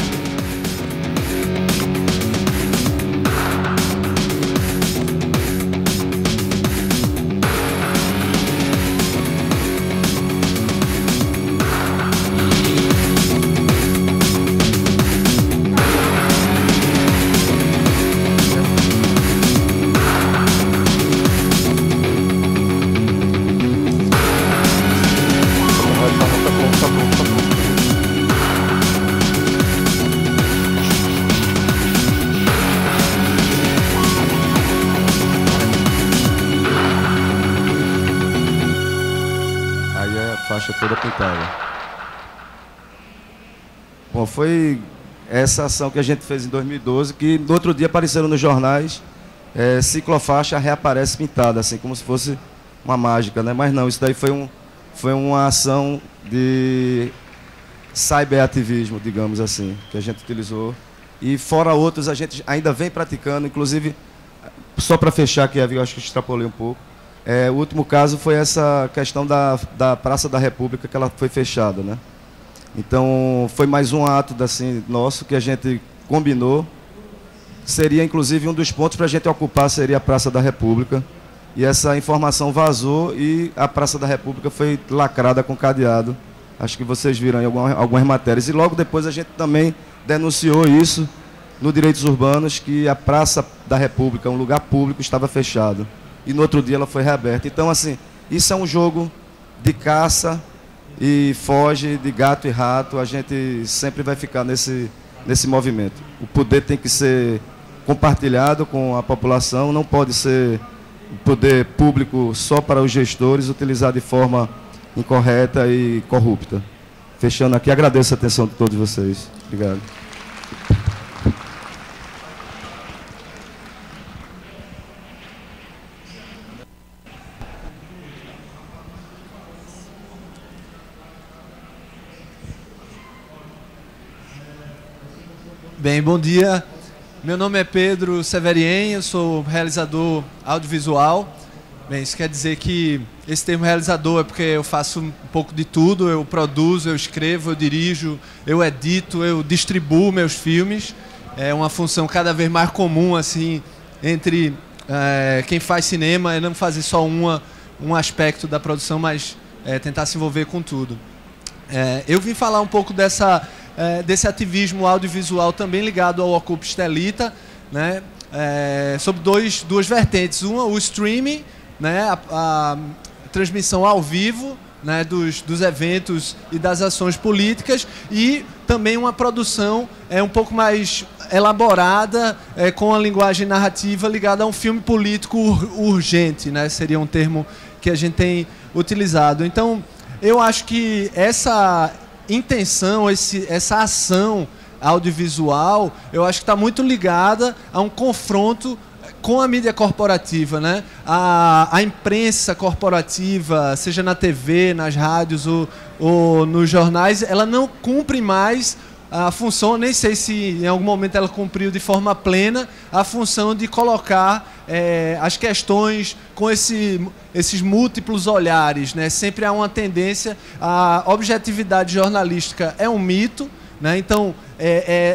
a faixa toda pintada. Bom, foi essa ação que a gente fez em 2012, que no outro dia apareceram nos jornais, ciclofaixa reaparece pintada, assim, como se fosse uma mágica, né? Mas não, isso daí foi uma ação de cyberativismo, digamos assim, que a gente utilizou. E fora outros, a gente ainda vem praticando, inclusive, só para fechar, que eu acho que extrapolei um pouco, o último caso foi essa questão da Praça da República, que ela foi fechada, né? Então, foi mais um ato assim, nosso que a gente combinou. Seria, inclusive, um dos pontos para a gente ocupar, seria a Praça da República. E essa informação vazou e a Praça da República foi lacrada com cadeado. Acho que vocês viram em algumas matérias. E logo depois a gente também denunciou isso no Direitos Urbanos, que a Praça da República, um lugar público, estava fechado. E no outro dia ela foi reaberta. Então, assim, isso é um jogo de caça e foge de gato e rato. A gente sempre vai ficar nesse movimento. O poder tem que ser compartilhado com a população, não pode ser o poder público só para os gestores, utilizado de forma incorreta e corrupta. Fechando aqui, agradeço a atenção de todos vocês. Obrigado. Bem, bom dia. Meu nome é Pedro Severien, eu sou realizador audiovisual. Bem, isso quer dizer que esse termo realizador é porque eu faço um pouco de tudo. Eu produzo, eu escrevo, eu dirijo, eu edito, eu distribuo meus filmes. É uma função cada vez mais comum assim entre quem faz cinema, é não fazer só um aspecto da produção, mas tentar se envolver com tudo. Eu vim falar um pouco desse ativismo audiovisual também ligado ao Ocupa Estelita, né? Sobre duas vertentes. Uma, o streaming, né? A transmissão ao vivo, né? dos eventos e das ações políticas, e também uma produção um pouco mais elaborada, com a linguagem narrativa ligada a um filme político urgente, né? Seria um termo que a gente tem utilizado. Então, eu acho que essa intenção, essa ação audiovisual, eu acho que está muito ligada a um confronto com a mídia corporativa, né? A imprensa corporativa, seja na TV, nas rádios ou nos jornais, ela não cumpre mais a função, nem sei se em algum momento ela cumpriu de forma plena, a função de colocar as questões com esses múltiplos olhares, né? Sempre há uma tendência, a objetividade jornalística é um mito, né? Então,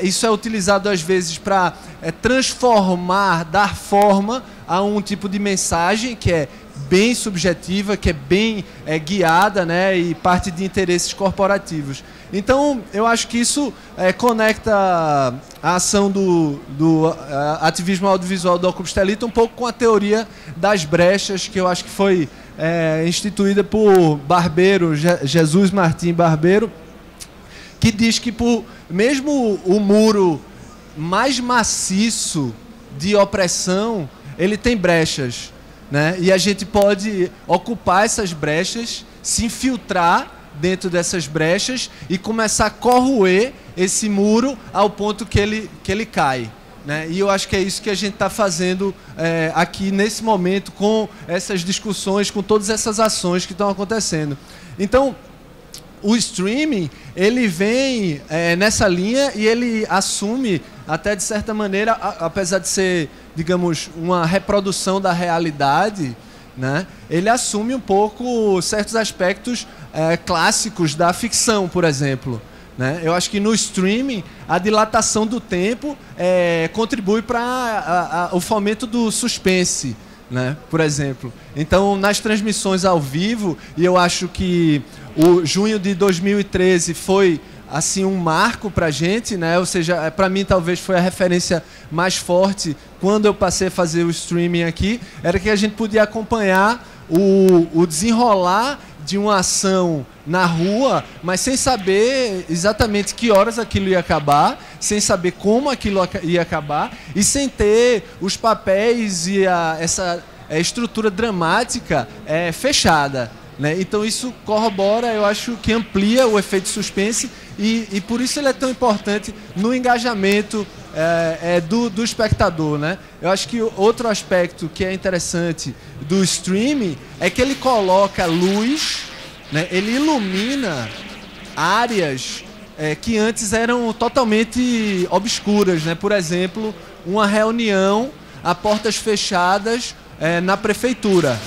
isso é utilizado às vezes para transformar, dar forma a um tipo de mensagem que é bem subjetiva, que é bem guiada, né? E parte de interesses corporativos. Então, eu acho que isso conecta a ação do ativismo audiovisual do Ocupa Estelita um pouco com a teoria das brechas, que eu acho que foi instituída por Barbeiro, Jesus Martim Barbeiro, que diz que mesmo o muro mais maciço de opressão, ele tem brechas, né? E a gente pode ocupar essas brechas, se infiltrar dentro dessas brechas e começar a corroer esse muro ao ponto que ele cai, né? E eu acho que é isso que a gente está fazendo aqui nesse momento, com essas discussões, com todas essas ações que estão acontecendo. Então, o streaming, ele vem nessa linha e ele assume, até de certa maneira, apesar de ser, digamos, uma reprodução da realidade, né? Ele assume um pouco certos aspectos clássicos da ficção, por exemplo, né? Eu acho que no streaming a dilatação do tempo contribui para o fomento do suspense, né? Por exemplo. Então, nas transmissões ao vivo, e eu acho que o junho de 2013 foi assim um marco para a gente, né? Ou seja, para mim talvez foi a referência mais forte quando eu passei a fazer o streaming aqui, era que a gente podia acompanhar o desenrolar de uma ação na rua, mas sem saber exatamente que horas aquilo ia acabar, sem saber como aquilo ia acabar e sem ter os papéis e essa estrutura dramática fechada, né? Então isso corrobora, eu acho que amplia o efeito suspense e por isso ele é tão importante no engajamento do espectador, né? Eu acho que outro aspecto que é interessante do streaming é que ele coloca luz, né? Ele ilumina áreas que antes eram totalmente obscuras, né? Por exemplo, uma reunião a portas fechadas na prefeitura.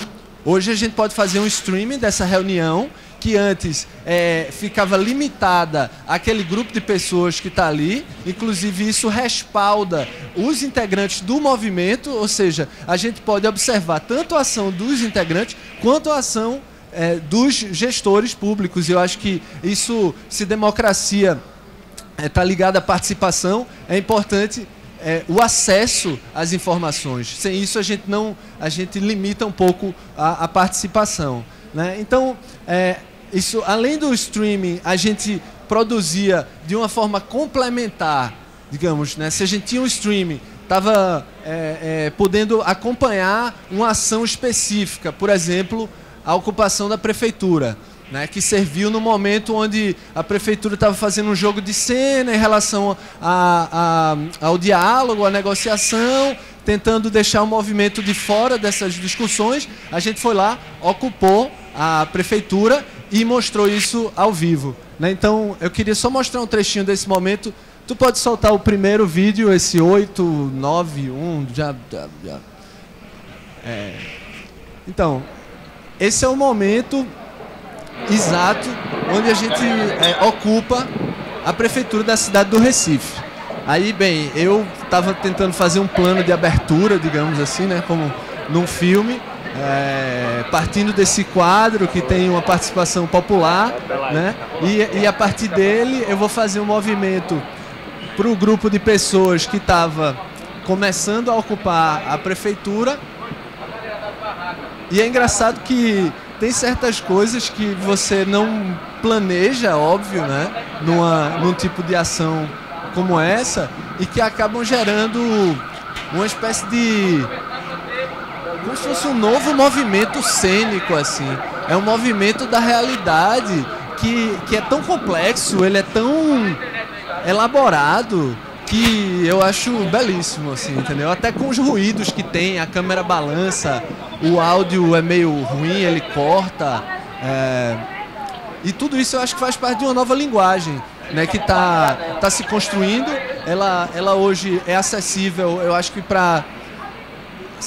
Hoje a gente pode fazer um streaming dessa reunião que antes ficava limitada àquele grupo de pessoas que está ali. Inclusive isso respalda os integrantes do movimento, ou seja, a gente pode observar tanto a ação dos integrantes quanto a ação dos gestores públicos. E eu acho que isso, se democracia está ligada à participação, é importante o acesso às informações. Sem isso a gente limita um pouco a participação, né? Então, isso, além do streaming, a gente produzia de uma forma complementar, digamos, né? Se a gente tinha um streaming, estava podendo acompanhar uma ação específica, por exemplo, a ocupação da prefeitura, né, que serviu no momento onde a prefeitura estava fazendo um jogo de cena em relação ao diálogo, à negociação, tentando deixar o movimento de fora dessas discussões. A gente foi lá, ocupou a prefeitura e mostrou isso ao vivo, né? Então, eu queria só mostrar um trechinho desse momento. Tu pode soltar o primeiro vídeo, esse 891, já. Então, esse é o momento exato onde a gente ocupa a prefeitura da cidade do Recife. Aí, bem, eu estava tentando fazer um plano de abertura, digamos assim, né, como num filme, partindo desse quadro que tem uma participação popular, né, e a partir dele eu vou fazer um movimento para o grupo de pessoas que estava começando a ocupar a prefeitura. E é engraçado que tem certas coisas que você não planeja, óbvio, né, num tipo de ação como essa, e que acabam gerando uma espécie de... como se fosse um novo movimento cênico, assim. É um movimento da realidade que é tão complexo, ele é tão elaborado, que eu acho belíssimo, assim, entendeu? Até com os ruídos que tem, a câmera balança, o áudio é meio ruim, ele corta, e tudo isso eu acho que faz parte de uma nova linguagem, né, que tá se construindo. Ela hoje é acessível, eu acho que para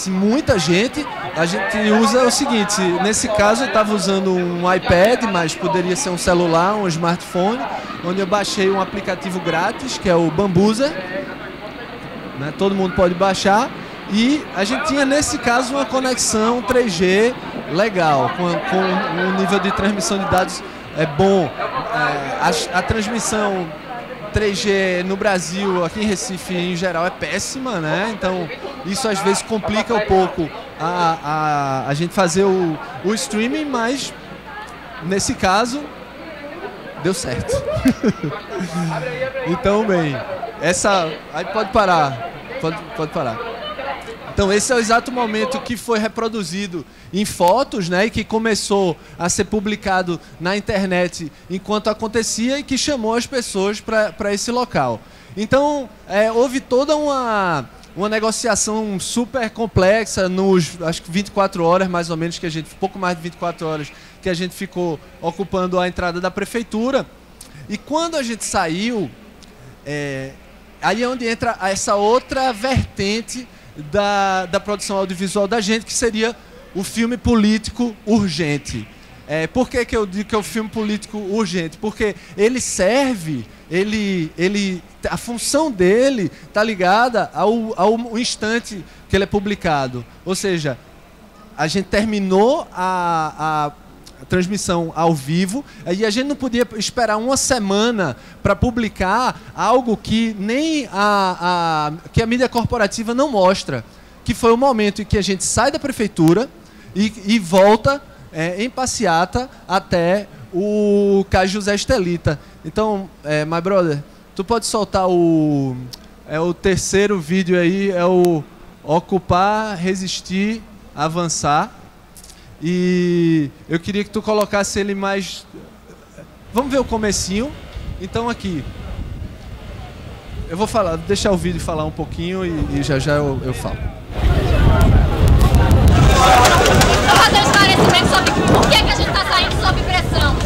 muita gente. A gente usa o seguinte, nesse caso eu estava usando um iPad, mas poderia ser um celular, um smartphone, onde eu baixei um aplicativo grátis, que é o Bambuser, né, todo mundo pode baixar, e a gente tinha nesse caso uma conexão 3G legal, com um nível de transmissão de dados bom. A transmissão 3G no Brasil, aqui em Recife em geral, é péssima, né? Então isso às vezes complica um pouco a gente fazer o streaming, mas nesse caso deu certo. Então, bem, aí pode parar, pode parar. Então esse é o exato momento que foi reproduzido em fotos, né, e que começou a ser publicado na internet enquanto acontecia e que chamou as pessoas para esse local. Então houve toda uma negociação super complexa nos, acho que 24 horas mais ou menos, pouco mais de 24 horas que a gente ficou ocupando a entrada da prefeitura. E quando a gente saiu, aí é onde entra essa outra vertente da produção audiovisual da gente, que seria o filme político urgente. Por que eu digo que é o filme político urgente? Porque ele serve, a função dele está ligada ao instante que ele é publicado. Ou seja, a gente terminou a transmissão ao vivo e a gente não podia esperar uma semana para publicar algo que nem que a mídia corporativa não mostra, que foi o momento em que a gente sai da prefeitura e volta em passeata até o Cais José Estelita. Então, my brother, tu pode soltar o terceiro vídeo aí, é o Ocupar, Resistir, Avançar. E eu queria que tu colocasse ele mais... Vamos ver o comecinho. Então aqui, eu vou falar, deixar o vídeo falar um pouquinho e já eu falo. Vou fazer um esclarecimento sobre por que a gente está saindo sob pressão.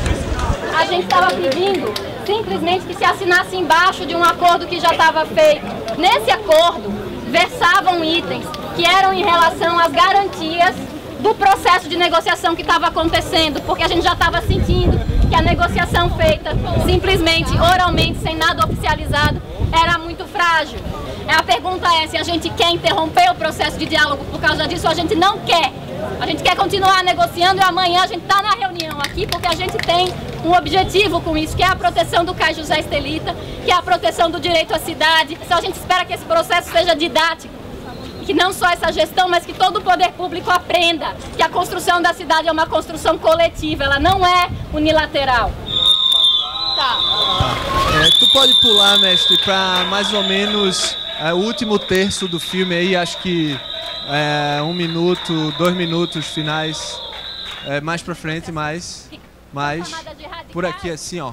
A gente estava pedindo simplesmente que se assinasse embaixo de um acordo que já estava feito. Nesse acordo, versavam itens que eram em relação às garantias do processo de negociação que estava acontecendo, porque a gente já estava sentindo que a negociação feita simplesmente, oralmente, sem nada oficializado, era muito frágil. A pergunta é se a gente quer interromper o processo de diálogo por causa disso ou a gente não quer. A gente quer continuar negociando e amanhã a gente está na reunião aqui porque a gente tem um objetivo com isso, que é a proteção do Cais José Estelita, que é a proteção do direito à cidade. Então a gente espera que esse processo seja didático, que não só essa gestão, mas que todo o poder público aprenda que a construção da cidade é uma construção coletiva, ela não é unilateral. Tá. Tu pode pular, mestre, para mais ou menos o último terço do filme aí, acho que 1 minuto, 2 minutos finais, mais pra frente, mais por aqui assim, ó.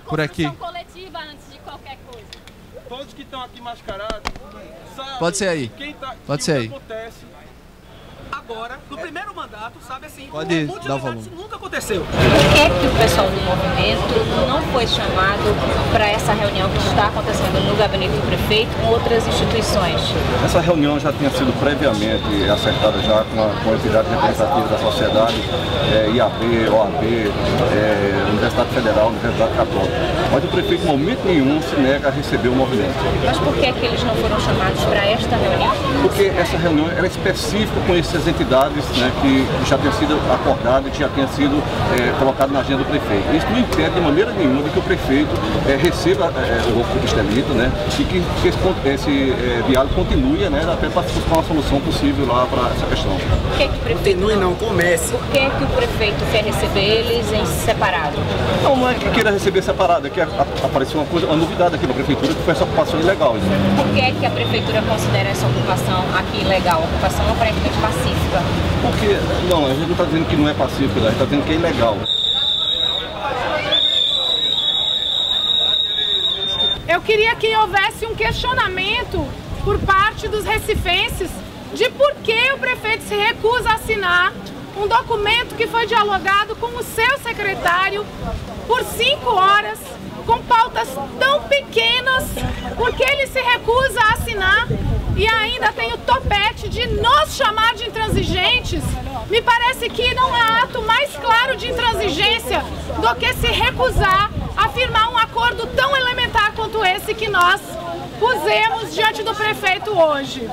Por aqui. Coletiva antes de qualquer coisa. Todos que estão aqui mascarados, sabe? Pode ser aí. Pode ser aí. Acontece agora, no primeiro mandato, sabe assim, pode dar o volume. Isso nunca aconteceu. Por que que o pessoal do movimento não foi chamado para essa reunião que está acontecendo no gabinete do prefeito com outras instituições? Essa reunião já tinha sido previamente acertada já com a entidade representativa da sociedade, IAB, OAB, Universidade Federal, Universidade Católica. Mas o prefeito, em momento nenhum, se nega a receber o movimento. Mas por que que eles não foram chamados para esta reunião? Porque essa reunião era específica com essas entidades, né, que já tinha sido acordada e que já tinha sido colocado na agenda do prefeito. Isso não impede de maneira nenhuma de que o prefeito receba o Rofo Estelita, né, e que esse diálogo continue, né, até para buscar uma solução possível lá para essa questão. Por que que o prefeito continue, não comece? Por que que o prefeito quer receber eles em separado? Não é que queira receber separado, é que apareceu uma novidade aqui na prefeitura, que foi essa ocupação ilegal. Por que que a prefeitura considera essa ocupação aqui ilegal, ocupação aparentemente pacífica? Porque, não, a gente não está dizendo que não é pacífico, a gente está dizendo que é ilegal. Eu queria que houvesse um questionamento por parte dos recifenses de por que o prefeito se recusa a assinar um documento que foi dialogado com o seu secretário por 5 horas, com pautas tão pequenas, porque ele se recusa a assinar e ainda tem o topete de nos chamar de intransigentes. Me parece que não há ato mais claro de intransigência do que se recusar a firmar um acordo tão elementar quanto esse que nós pusemos diante do prefeito hoje.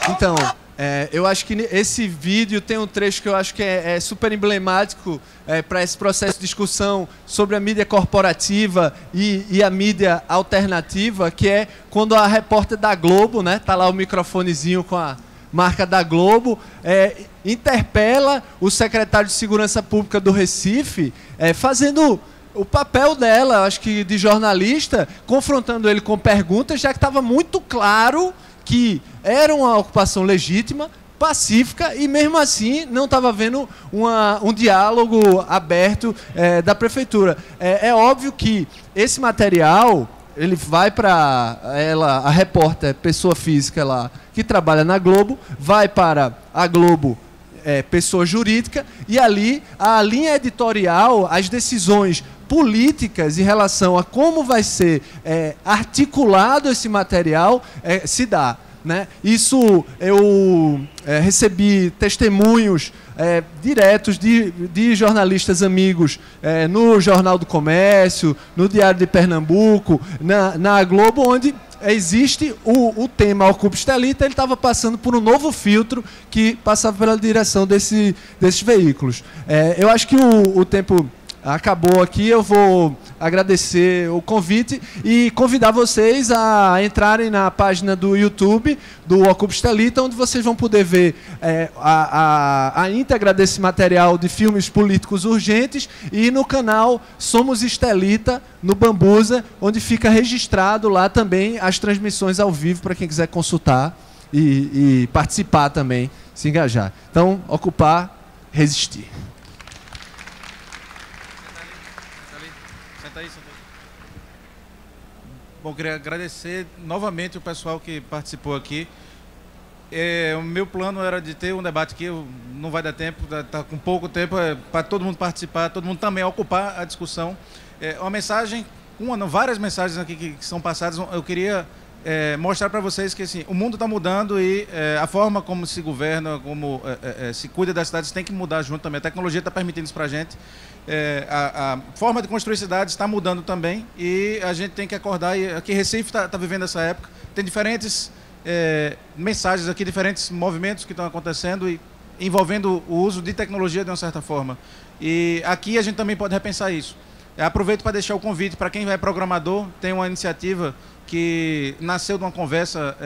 Então, eu acho que esse vídeo tem um trecho que eu acho que é super emblemático para esse processo de discussão sobre a mídia corporativa e a mídia alternativa, que é quando a repórter da Globo, né, tá lá o microfonezinho com a marca da Globo, interpela o secretário de Segurança Pública do Recife, fazendo o papel dela, acho que de jornalista, confrontando ele com perguntas, já que estava muito claro que era uma ocupação legítima, pacífica, e mesmo assim não estava havendo um diálogo aberto da prefeitura. É óbvio que esse material ele vai para ela, a repórter, pessoa física lá, que trabalha na Globo, vai para a Globo, pessoa jurídica, e ali a linha editorial, as decisões políticas em relação a como vai ser articulado esse material se dá, né? Isso eu recebi testemunhos diretos de jornalistas amigos no Jornal do Comércio, no Diário de Pernambuco, na Globo, onde existe o tema Ocupa Estelita, ele estava passando por um novo filtro que passava pela direção desses veículos. Eu acho que o tempo acabou aqui, eu vou agradecer o convite e convidar vocês a entrarem na página do YouTube do Ocupa Estelita, onde vocês vão poder ver a íntegra desse material de filmes políticos urgentes, e no canal Somos Estelita, no Bambusa, onde fica registrado lá também as transmissões ao vivo para quem quiser consultar e participar também, se engajar. Então, ocupar, resistir. Bom, queria agradecer novamente o pessoal que participou aqui. O meu plano era de ter um debate aqui, não vai dar tempo, está com pouco tempo, para todo mundo participar, todo mundo também ocupar a discussão. Uma mensagem, várias mensagens aqui que são passadas, eu queria mostrar para vocês que assim, o mundo está mudando e a forma como se governa, como se cuida das cidades tem que mudar junto também. A tecnologia está permitindo isso para a gente. A forma de construir cidades está mudando também e a gente tem que acordar. E aqui Recife está vivendo essa época. Tem diferentes mensagens aqui, diferentes movimentos que estão acontecendo e envolvendo o uso de tecnologia de uma certa forma. E aqui a gente também pode repensar isso. Aproveito para deixar o convite para quem é programador. Tem uma iniciativa que nasceu de uma conversa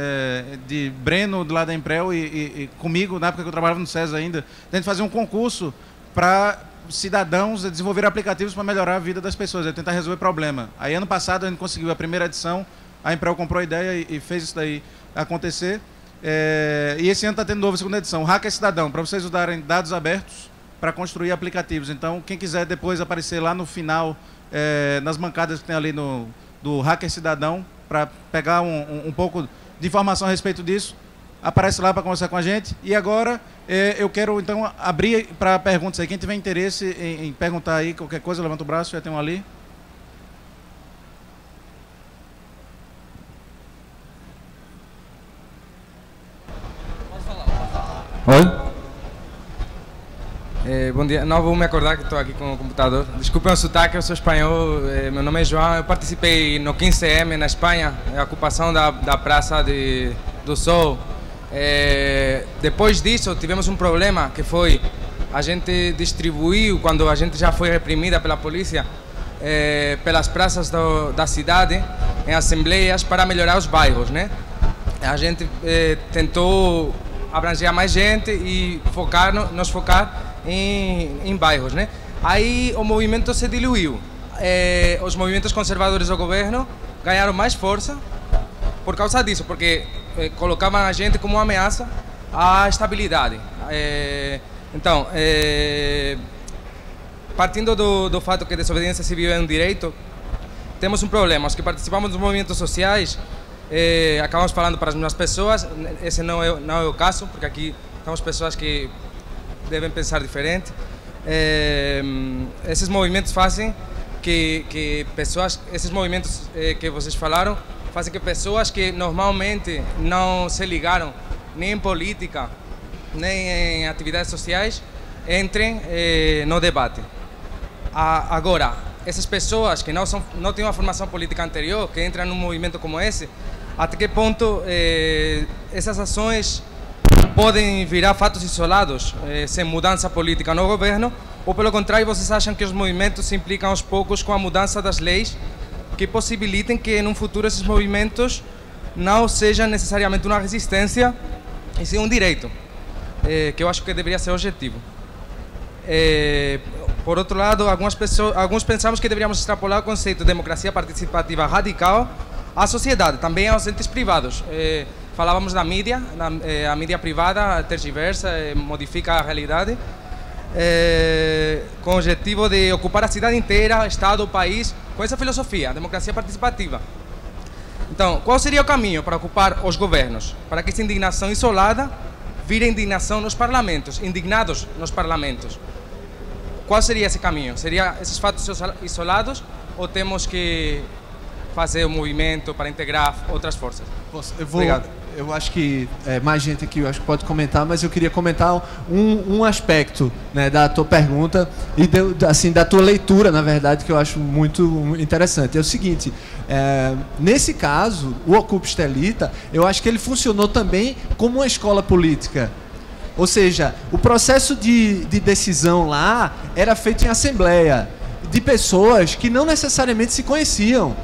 de Breno, do lado da Emprel, e comigo, na época que eu trabalhava no SES ainda, a gente fazer um concurso para cidadãos desenvolver aplicativos para melhorar a vida das pessoas, tentar resolver problema. Aí ano passado a gente conseguiu a primeira edição, a Emprel comprou a ideia e fez isso daí acontecer. E esse ano está tendo nova segunda edição, Hacker Cidadão, para vocês usarem dados abertos para construir aplicativos. Então, quem quiser depois aparecer lá no final, nas bancadas que tem ali do Hacker Cidadão, para pegar um pouco de informação a respeito disso, aparece lá para conversar com a gente. E agora eu quero então abrir para perguntas aí. Quem tiver interesse em perguntar aí qualquer coisa, levanta o braço, já tem um ali. Oi? Bom dia, não vou me acordar que estou aqui com o computador. Desculpem o sotaque, eu sou espanhol, meu nome é João, eu participei no 15M na Espanha, a ocupação da Praça do Sol. Depois disso tivemos um problema que foi, a gente distribuiu, quando a gente já foi reprimida pela polícia, pelas praças da cidade, em assembleias para melhorar os bairros, né? A gente tentou abranger mais gente e nos focar em bairros, né? Aí o movimento se diluiu. Os movimentos conservadores do governo ganharam mais força por causa disso, porque colocavam a gente como uma ameaça à estabilidade. Então, partindo do fato que a desobediência civil é um direito, temos um problema. Os que participamos dos movimentos sociais acabamos falando para as mesmas pessoas. Esse não é o caso, porque aqui temos pessoas que devem pensar diferente. Esses movimentos fazem que pessoas, esses movimentos que vocês falaram, fazem que pessoas que normalmente não se ligaram nem em política, nem em atividades sociais, entrem no debate. Agora, essas pessoas que não têm uma formação política anterior, que entram num movimento como esse, até que ponto essas ações podem virar fatos isolados, sem mudança política no governo, ou pelo contrário, vocês acham que os movimentos se implicam aos poucos com a mudança das leis que possibilitem que, num futuro, esses movimentos não sejam necessariamente uma resistência, e sim um direito, que eu acho que deveria ser o objetivo. Por outro lado, alguns pensamos que deveríamos extrapolar o conceito de democracia participativa radical à sociedade, também aos entes privados. Falávamos da mídia, a mídia privada tergiversa, modifica a realidade, com o objetivo de ocupar a cidade inteira, o Estado, o país, com essa filosofia, democracia participativa. Então, qual seria o caminho para ocupar os governos? Para que essa indignação isolada vire indignação nos parlamentos, indignados nos parlamentos. Qual seria esse caminho? Seria esses fatos isolados ou temos que fazer um movimento para integrar outras forças? Eu vou, Obrigado. eu acho que mais gente aqui eu acho que pode comentar, mas eu queria comentar um aspecto, né, da tua pergunta e assim, da tua leitura, na verdade, que eu acho muito interessante. É o seguinte, nesse caso, o Ocupa Estelita, eu acho que ele funcionou também como uma escola política. Ou seja, o processo de decisão lá era feito em assembleia, de pessoas que não necessariamente se conheciam.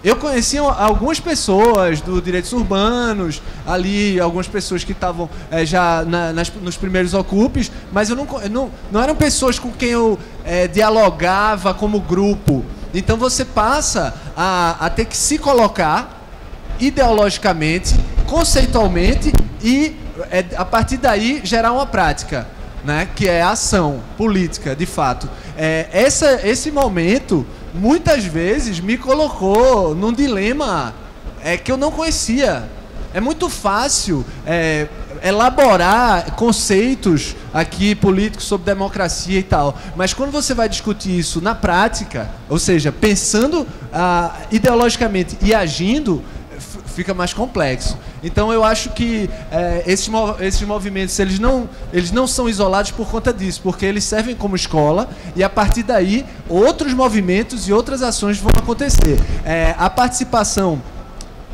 Eu conhecia algumas pessoas do direitos urbanos, ali, algumas pessoas que estavam já nos primeiros Ocupes, mas eu não eram pessoas com quem eu dialogava como grupo. Então você passa a ter que se colocar ideologicamente, conceitualmente e, a partir daí, gerar uma prática, né, que é a ação política, de fato. Esse momento, muitas vezes, me colocou num dilema que eu não conhecia. É muito fácil elaborar conceitos aqui políticos sobre democracia e tal, mas quando você vai discutir isso na prática, ou seja, pensando ideologicamente e agindo, fica mais complexo. Então eu acho que esses movimentos eles não são isolados por conta disso, porque eles servem como escola e a partir daí outros movimentos e outras ações vão acontecer. A participação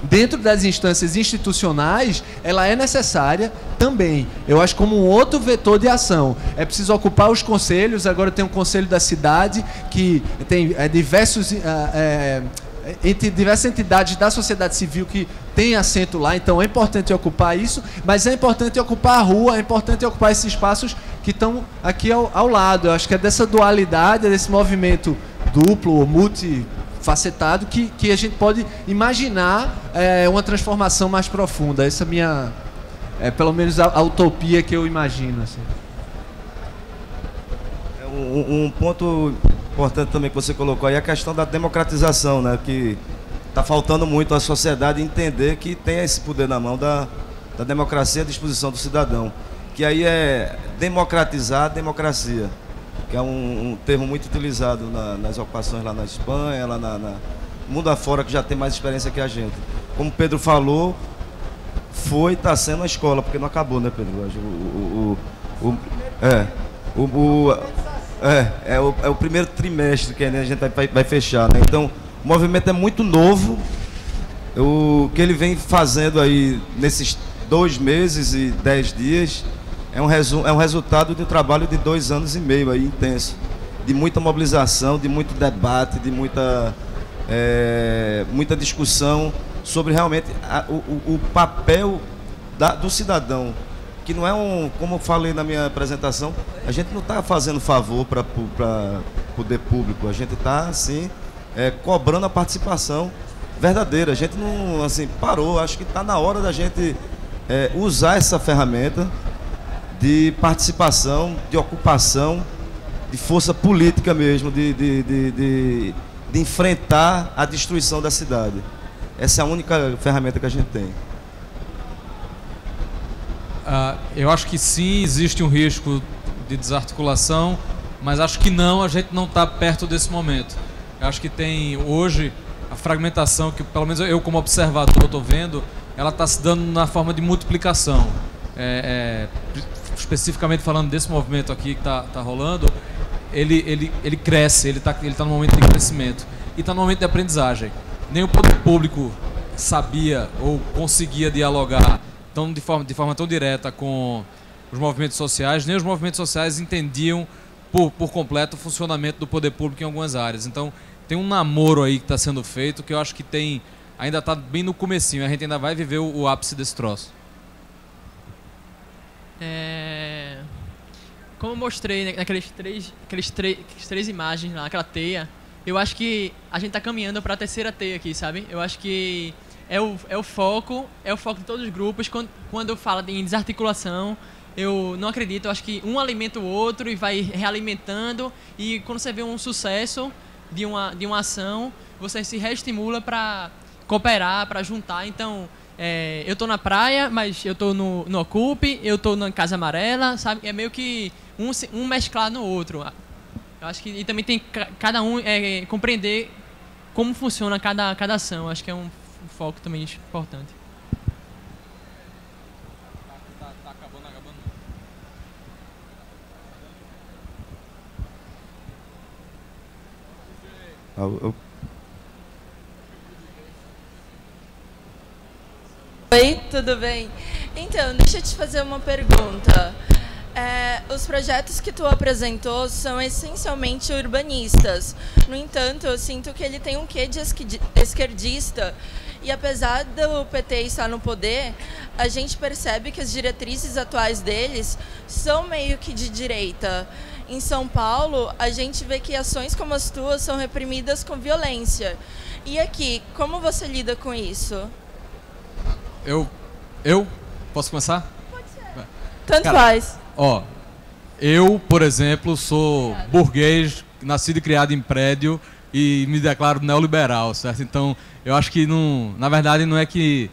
dentro das instâncias institucionais, ela é necessária também. Eu acho como um outro vetor de ação. É preciso ocupar os conselhos. Agora tem um conselho da cidade que tem diversas entidades da sociedade civil que tem assento lá, então é importante ocupar isso, mas é importante ocupar a rua, é importante ocupar esses espaços que estão aqui ao lado. Eu acho que é dessa dualidade, desse movimento duplo ou multifacetado que a gente pode imaginar uma transformação mais profunda. Essa é a minha, pelo menos a utopia que eu imagino. Assim. Um ponto importante também que você colocou aí é a questão da democratização, né? Que está faltando muito à sociedade entender que tem esse poder na mão da democracia à disposição do cidadão. Que aí é democratizar a democracia, que é um termo muito utilizado nas ocupações lá na Espanha, lá no mundo afora, que já tem mais experiência que a gente. Como o Pedro falou, está sendo a escola, porque não acabou, né, Pedro? É o primeiro trimestre que a gente vai fechar, né? Então, o movimento é muito novo. O que ele vem fazendo aí nesses 2 meses e 10 dias é um resultado de um trabalho de 2 anos e meio aí, intenso, de muita mobilização, de muito debate, de muita discussão sobre realmente o papel do cidadão. Que não é como eu falei na minha apresentação, a gente não está fazendo favor para poder público, a gente está, assim, cobrando a participação verdadeira. A gente não, assim, parou, acho que está na hora da gente usar essa ferramenta de participação, de ocupação, de força política mesmo, de enfrentar a destruição da cidade. Essa é a única ferramenta que a gente tem. Eu acho que sim, existe um risco de desarticulação, mas acho que não, a gente não está perto desse momento. Eu acho que tem hoje a fragmentação que, pelo menos eu como observador estou vendo, ela está se dando na forma de multiplicação. Especificamente falando desse movimento aqui que está rolando, ele cresce, ele tá no momento de crescimento e está no momento de aprendizagem. Nem o poder público sabia ou conseguia dialogar de forma tão direta com os movimentos sociais, nem os movimentos sociais entendiam por completo o funcionamento do poder público em algumas áreas. Então, tem um namoro aí que está sendo feito que eu acho que ainda está bem no comecinho, a gente ainda vai viver o ápice desse troço. Como eu mostrei naqueles três imagens lá, naquela teia, eu acho que a gente está caminhando para a terceira teia aqui, sabe? Eu acho que é o foco de todos os grupos. Quando eu falo em desarticulação, eu não acredito. Eu acho que um alimenta o outro e vai realimentando. E quando você vê um sucesso de uma ação, você se reestimula para cooperar, para juntar. Então, eu estou na praia, mas eu estou no Ocupe, eu estou na Casa Amarela, sabe? É meio que um mesclar no outro. Eu acho que e também tem cada um compreender como funciona cada ação. Eu acho que é um foco também importante. Oi, tudo bem? Então, deixa eu te fazer uma pergunta. Os projetos que tu apresentou são essencialmente urbanistas. No entanto, eu sinto que ele tem um quê de esquerdista. E apesar do PT estar no poder, a gente percebe que as diretrizes atuais deles são meio que de direita. Em São Paulo, a gente vê que ações como as tuas são reprimidas com violência. E aqui, como você lida com isso? Eu? Posso começar? Pode ser. Tanto faz. Ó, eu, por exemplo, sou burguês, nascido e criado em prédio e me declaro neoliberal, certo? Então, eu acho que, na verdade, não é que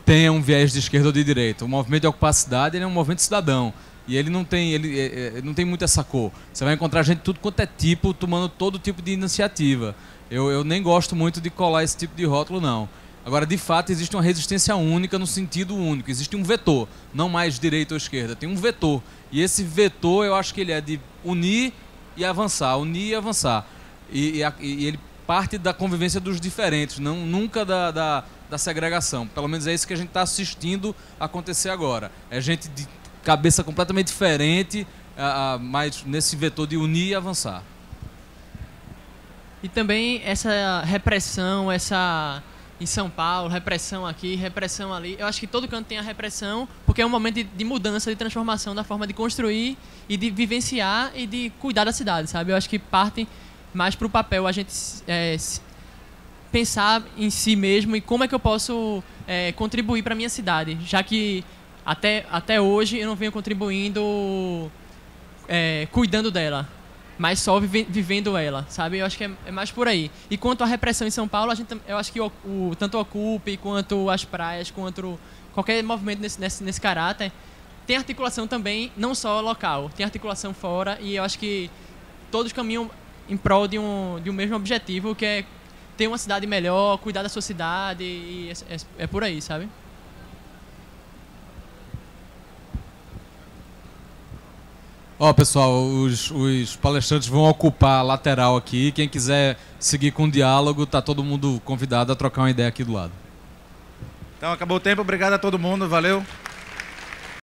tenha um viés de esquerda ou de direita. O movimento de ocupar a cidade, ele é um movimento cidadão. E ele não tem muito essa cor. Você vai encontrar gente de tudo quanto é tipo, tomando todo tipo de iniciativa. Eu nem gosto muito de colar esse tipo de rótulo, não. Agora, de fato, existe uma resistência única no sentido único. Existe um vetor, não mais direita ou esquerda. Tem um vetor. E esse vetor, eu acho que ele é de unir e avançar. Unir e avançar. E ele parte da convivência dos diferentes, nunca da segregação. Pelo menos é isso que a gente está assistindo acontecer agora. É gente de cabeça completamente diferente, mas nesse vetor de unir e avançar. E também essa repressão, em São Paulo, repressão aqui, repressão ali. Eu acho que todo canto tem a repressão, porque é um momento de mudança, de transformação da forma de construir e de vivenciar e de cuidar da cidade, sabe? Eu acho que parte mais para o papel a gente pensar em si mesmo e como é que eu posso contribuir para a minha cidade, já que até hoje eu não venho contribuindo cuidando dela, mas só vivendo ela, sabe? Eu acho que é mais por aí. E quanto à repressão em São Paulo, eu acho que tanto o Ocupe, quanto as praias, quanto qualquer movimento nesse caráter, tem articulação também, não só local, tem articulação fora, e eu acho que todos caminham em prol de um mesmo objetivo, que é ter uma cidade melhor, cuidar da sua cidade, e é por aí, sabe? Ó, pessoal, os palestrantes vão ocupar a lateral aqui. Quem quiser seguir com o diálogo, tá todo mundo convidado a trocar uma ideia aqui do lado. Então, acabou o tempo. Obrigado a todo mundo. Valeu.